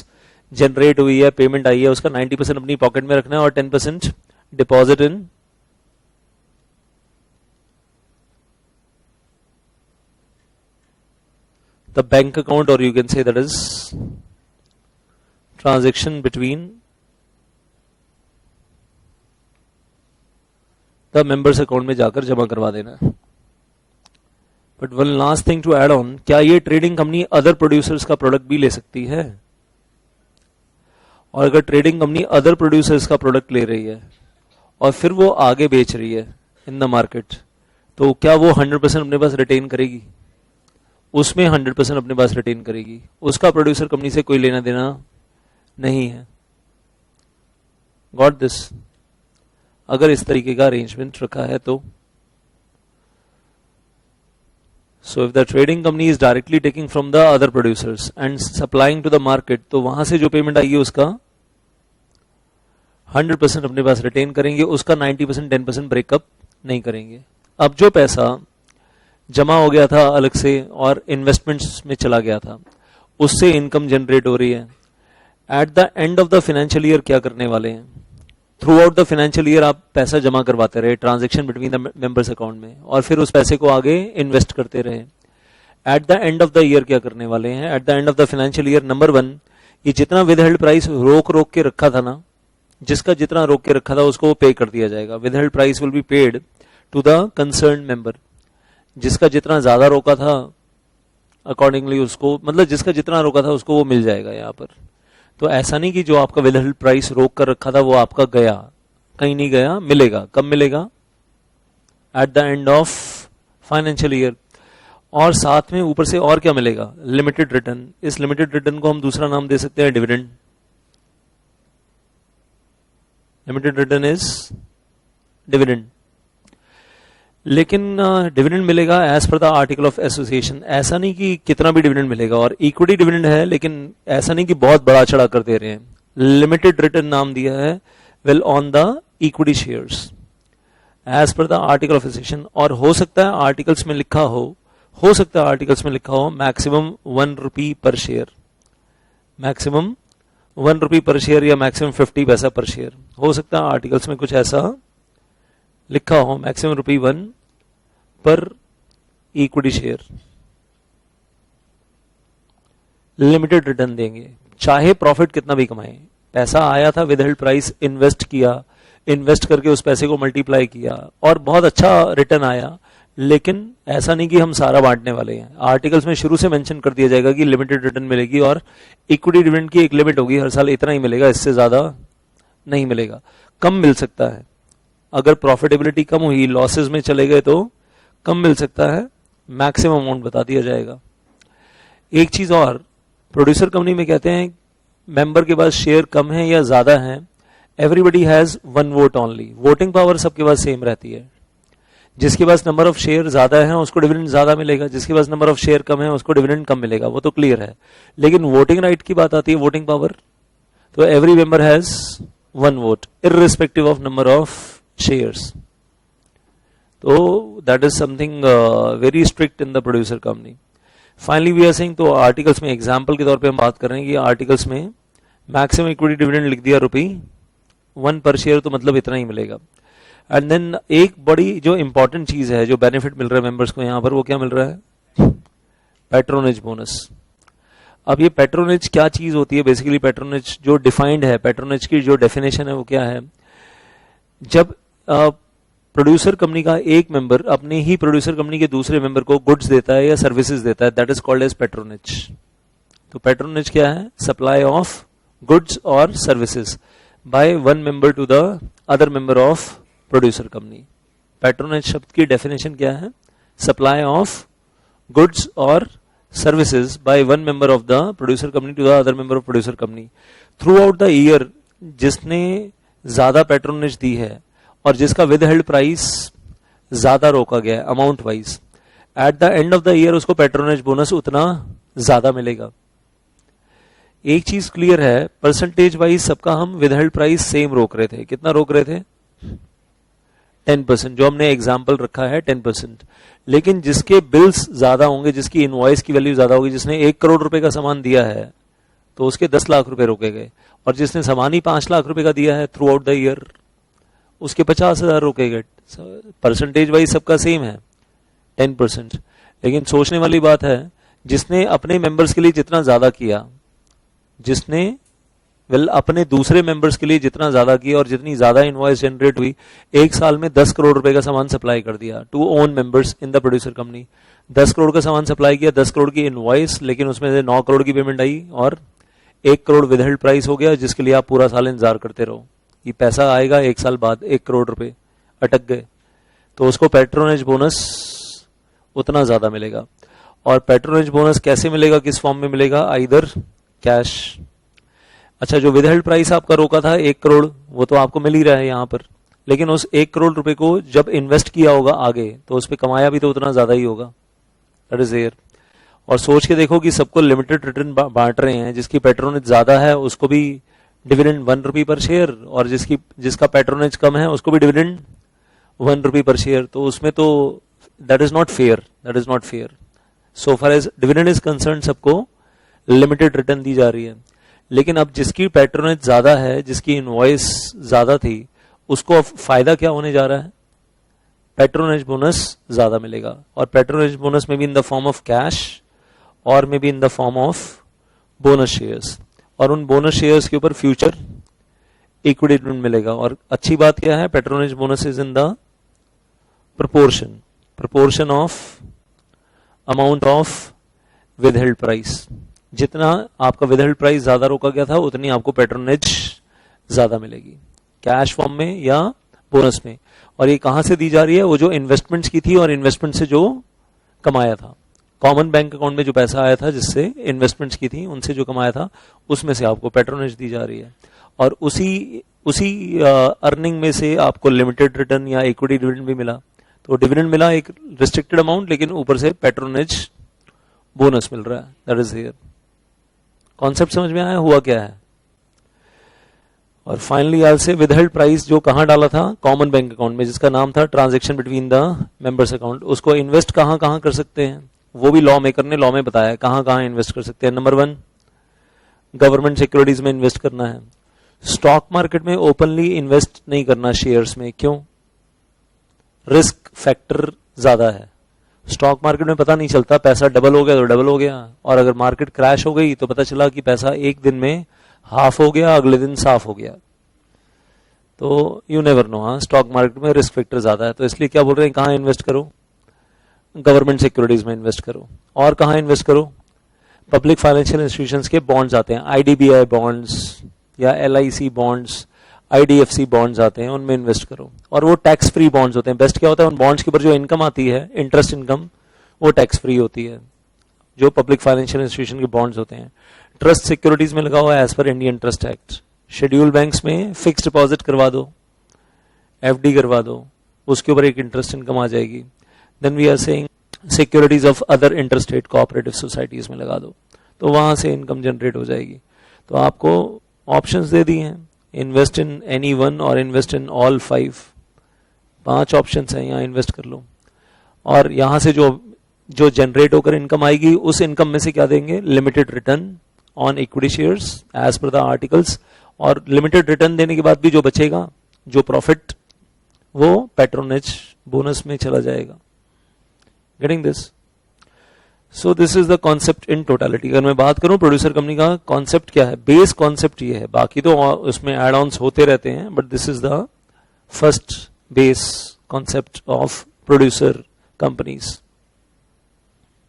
[SPEAKER 1] जनरेट हुई है, पेमेंट आई है, उसका 90% अपनी पॉकेट में रखना है और 10% deposit in the bank account, और you can say that is transaction between the members account में जाकर जमा करवा देना है। But one last thing to add on, क्या ये ट्रेडिंग कंपनी अदर प्रोड्यूसर्स का प्रोडक्ट भी ले सकती है? और अगर ट्रेडिंग कंपनी अदर प्रोड्यूसर्स का प्रोडक्ट ले रही है और फिर वो आगे बेच रही है इन द मार्केट, तो क्या वो 100% अपने पास रिटेन करेगी? उसमें 100% अपने पास रिटेन करेगी, उसका प्रोड्यूसर कंपनी से कोई लेना देना नहीं है। Got this? अगर इस तरीके का अरेंजमेंट रखा है तो so if the trading company is directly taking from the other producers and supplying to the market, तो वहां से जो पेमेंट आएगी उसका 100% अपने पास रिटेन करेंगे, उसका 90% 10% ब्रेकअप नहीं करेंगे। अब जो पैसा जमा हो गया था अलग से और इन्वेस्टमेंट्स में चला गया था, उससे इनकम जनरेट हो रही है। Eight the end of the financial year क्या करने वाले हैं? Through out the financial year आप पैसा जमा करवाते रहे transaction between the members account में, और फिर उस पैसे को आगे इन्वेस्ट करते रहे। Eight the end of the year क्या करने वाले हैं? Eight the end of the financial year, number 1, ये जितना विदहेल्ड प्राइस रोक के रखा था ना, जिसका जितना रोक के रखा था उसको वो पे कर दिया जाएगा। Withheld price will be paid to the concern member. जिसका जितना ज्यादा रोका था अकॉर्डिंगली उसको, मतलब जिसका जितना रोका था उसको वो मिल जाएगा यहाँ पर। तो ऐसा नहीं कि जो आपका विदहेल्ड प्राइस रोक कर रखा था वो आपका गया, कहीं नहीं गया, मिलेगा। कब मिलेगा? At the end of financial year. और साथ में ऊपर से और क्या मिलेगा? Limited return. इस लिमिटेड रिटर्न को हम दूसरा नाम दे सकते हैं dividend. Limited return is dividend. लेकिन डिविडेंड मिलेगा as per the article of association. ऐसा नहीं कि कितना भी डिविडेंड मिलेगा, और इक्विटी डिविडेंड है, लेकिन ऐसा नहीं कि बहुत बड़ा चढ़ा कर दे रहे हैं। लिमिटेड रिटर्न नाम दिया है, will on the equity shares as per the article of association. और हो सकता है आर्टिकल्स में लिखा हो सकता है आर्टिकल्स में लिखा हो मैक्सिमम 1 रुपी पर शेयर, मैक्सिमम 1 रुपी पर शेयर या मैक्सिमम 50 पैसा पर शेयर। हो सकता है आर्टिकल्स में कुछ ऐसा लिखा हो, मैक्सिमम ₹1 पर इक्विटी शेयर। लिमिटेड रिटर्न देंगे, चाहे प्रॉफिट कितना भी कमाए। पैसा आया था विदहेल्ड प्राइस, इन्वेस्ट किया, इन्वेस्ट करके उस पैसे को मल्टीप्लाई किया और बहुत अच्छा रिटर्न आया। लेकिन ऐसा नहीं कि हम सारा बांटने वाले हैं। आर्टिकल्स में शुरू से मेंशन कर दिया जाएगा कि लिमिटेड रिटर्न मिलेगी और इक्विटी डिविडेंड की एक लिमिट होगी, हर साल इतना ही मिलेगा, इससे ज्यादा नहीं मिलेगा। कम मिल सकता है, अगर प्रॉफिटेबिलिटी कम हुई, लॉसेस में चले गए तो कम मिल सकता है, मैक्सिमम अमाउंट बता दिया जाएगा। एक चीज और, प्रोड्यूसर कंपनी में कहते हैं मेंबर के पास शेयर कम है या ज्यादा है, everybody has 1 vote only. Voting power सबके पास सेम रहती है। जिसके पास नंबर ऑफ शेयर ज्यादा है उसको डिविडेंड ज्यादा मिलेगा, जिसके पास नंबर ऑफ शेयर कम है उसको डिविडेंड कम मिलेगा, वो तो क्लियर है। लेकिन वोटिंग राइट की बात आती है, वोटिंग पावर, तो every member has 1 vote irrespective of number of shares. तो that is something very strict in the producer company. Finally we are saying, तो आर्टिकल्स में एग्जांपल के तौर पे हम बात कर रहे हैं कि आर्टिकल्स में मैक्सिमम इक्विटी डिविडेंड लिख दिया ₹1 पर शेयर, तो मतलब इतना ही मिलेगा। एंड देन एक बड़ी जो इंपॉर्टेंट चीज है, जो बेनिफिट मिल रहा है मेंबर्स को यहां पर, वो क्या मिल रहा है? Patronage bonus. अब ये पैट्रोनेज क्या चीज होती है? बेसिकली पैट्रोनेज जो डिफाइंड है, पैट्रोनेज की जो डेफिनेशन है वो क्या है? जब प्रोड्यूसर कंपनी का एक मेंबर अपने ही प्रोड्यूसर कंपनी के दूसरे मेंबर को गुड्स देता है या सर्विसेज देता है, that is called as patronage. तो पैट्रोनेज क्या है? सप्लाई ऑफ गुड्स और services by 1 member to the other member of producer company. Patronage शब्द की डेफिनेशन क्या है? सप्लाई ऑफ गुड्स और services by 1 member of the producer company to the other member of producer company throughout the year. जिसने ज्यादा patronage दी है और जिसका विद हेल्ड प्राइस ज्यादा रोका गया है amount wise, eight the end of the year उसको पैट्रोनेज बोनस उतना ज्यादा मिलेगा। एक चीज क्लियर है, परसेंटेज वाइज सबका हम विद हेल्ड प्राइस सेम रोक रहे थे। कितना रोक रहे थे? 10%, जो हमने एग्जाम्पल रखा है 10%। लेकिन जिसके बिल्स ज्यादा होंगे, जिसकी इनवॉइस की वैल्यू ज्यादा होगी, जिसने 1 करोड़ रुपए का सामान दिया है तो उसके 10 लाख रुपए रोके गए, और जिसने सामान ही 5 लाख रुपए का दिया है थ्रू आउट द ईयर, उसके 50,000 रोके गए। परसेंटेज वाइज सबका सेम है 10%। लेकिन सोचने वाली बात है, जिसने अपने मेंबर्स के लिए जितना ज्यादा किया, जिसने अपने दूसरे मेंबर्स के लिए जितना ज्यादा किया और जितनी ज्यादा इनवॉइस जनरेट हुई, एक साल में 10 करोड़ रुपए का सामान सप्लाई कर दिया to own members in the producer company. 10 crore का सामान सप्लाई किया, 10 करोड़ की इनवॉइस, लेकिन उसमें से 9 करोड़ की पेमेंट आई और 1 करोड़ विदहेल्ड प्राइस हो गया, जिसके लिए आप पूरा साल इंतजार करते रहो कि पैसा आएगा, 1 साल बाद 1 करोड़ रुपए अटक गए, तो उसको पैट्रोनेज बोनस उतना ज्यादा मिलेगा। और पैट्रोनेज बोनस कैसे मिलेगा, किस फॉर्म में मिलेगा? Either cash. अच्छा, जो विदहेल्ड प्राइस आपका रोका था 1 करोड़, वो तो आपको मिल ही रहा है यहां पर, लेकिन उस 1 करोड़ रुपए को जब इन्वेस्ट किया होगा आगे, तो उस पर कमाया भी तो उतना ज्यादा ही होगा। That is there. और सोच के देखो कि सबको लिमिटेड रिटर्न बांट रहे हैं, जिसकी पैट्रोनेज ज्यादा है उसको भी डिविडेंड 1 रुपी पर शेयर, और जिसका पैट्रोनेज कम है उसको भी डिविडेंड ₹1 पर शेयर, तो उसमें तो that is not fair, that is not fair. So far as dividend is concern सबको लिमिटेड रिटर्न दी जा रही है. लेकिन अब जिसकी पैट्रोनेज ज्यादा है, जिसकी इनवॉइस ज्यादा थी, उसको अब फायदा क्या होने जा रहा है? पैट्रोनेज बोनस ज्यादा मिलेगा. और पैट्रोनेज बोनस में भी in the form of cash और may be in the form of bonus shares. और उन बोनस शेयर्स के ऊपर फ्यूचर इक्विटी डिविडेंड मिलेगा. और अच्छी बात क्या है? Patronage bonus is in the proportion of amount of withheld price. जितना आपका withheld price ज्यादा रोका गया था, उतनी आपको पैट्रोनेज ज्यादा मिलेगी, कैश फॉर्म में या बोनस में. और ये कहां से दी जा रही है? वो जो इन्वेस्टमेंट्स की थी और इन्वेस्टमेंट से जो कमाया था, कॉमन बैंक अकाउंट में जो पैसा आया था जिससे इन्वेस्टमेंट्स की थी, उनसे जो कमाया था, उसमें से आपको पैट्रोनेज दी जा रही है. और उसी अर्निंग में से आपको लिमिटेड रिटर्न या इक्विटी डिविडेंड भी मिला. तो डिविडेंड मिला एक रिस्ट्रिक्टेड अमाउंट, लेकिन ऊपर से पैट्रोनेज बोनस मिल रहा है. That is here. कॉन्सेप्ट समझ में आया? हुआ क्या है? और फाइनली आज से विदहेल्ड प्राइस जो कहां डाला था? कॉमन बैंक अकाउंट में, जिसका नाम था transaction between the members account. उसको इन्वेस्ट कहां कहां कर सकते हैं? वो भी लॉ मेकर ने लॉ में बताया कहां कहां इन्वेस्ट कर सकते हैं. नंबर 1, गवर्नमेंट सिक्योरिटीज में इन्वेस्ट करना है. स्टॉक मार्केट में ओपनली इन्वेस्ट नहीं करना शेयर्स में. क्यों? रिस्क फैक्टर ज्यादा है. स्टॉक मार्केट में पता नहीं चलता, पैसा डबल हो गया तो डबल हो गया, और अगर मार्केट क्रैश हो गई तो पता चला कि पैसा एक दिन में हाफ हो गया, अगले दिन साफ हो गया. तो यू नेवर नो. हाँ, स्टॉक मार्केट में रिस्क फैक्टर ज्यादा है. तो इसलिए क्या बोल रहे हैं, कहां इन्वेस्ट करो? गवर्नमेंट सिक्योरिटीज में इन्वेस्ट करो. और कहां इन्वेस्ट करो? पब्लिक फाइनेंशियल इंस्टीट्यूशंस के बॉन्ड्स आते हैं, आईडीबीआई बॉन्ड्स या एलआईसी बॉन्ड्स, आईडीएफसी बॉन्ड्स आते हैं, उनमें इन्वेस्ट करो. और वो टैक्स फ्री बॉन्ड्स होते हैं. बेस्ट क्या होता है, उन बॉन्ड्स के ऊपर जो इनकम आती है, इंटरेस्ट इनकम, वो टैक्स फ्री होती है, जो पब्लिक फाइनेंशियल इंस्टीट्यूशन के बॉन्ड्स होते हैं. ट्रस्ट सिक्योरिटीज में लगा हुआ है as per Indian trust act. Schedule banks में फिक्स डिपॉजिट करवा दो, एफडी करवा दो, उसके ऊपर एक इंटरेस्ट इनकम आ जाएगी. Then we are saying securities of other interstate cooperative societies में लगा दो, तो वहां से इनकम जनरेट हो जाएगी. तो आपको ऑप्शंस दे दिए हैं, इन्वेस्ट इन एनी वन और इन्वेस्ट इन ऑल 5 ऑप्शंस हैं. यहाँ इन्वेस्ट कर लो. और यहां से जो जनरेट होकर इनकम आएगी, उस इनकम में से क्या देंगे? Limited return on equity shares as per the articles. और लिमिटेड रिटर्न देने के बाद भी जो बचेगा, जो प्रॉफिट, वो पैट्रोनेज बोनस में चला जाएगा. Getting this? So this is the concept in totality. अगर मैं बात करूं प्रोड्यूसर कंपनी का कॉन्सेप्ट क्या है, बेस कॉन्सेप्ट ये है, बाकी तो उसमें एड ऑन्स होते रहते हैं, but this is the first base concept of producer companies.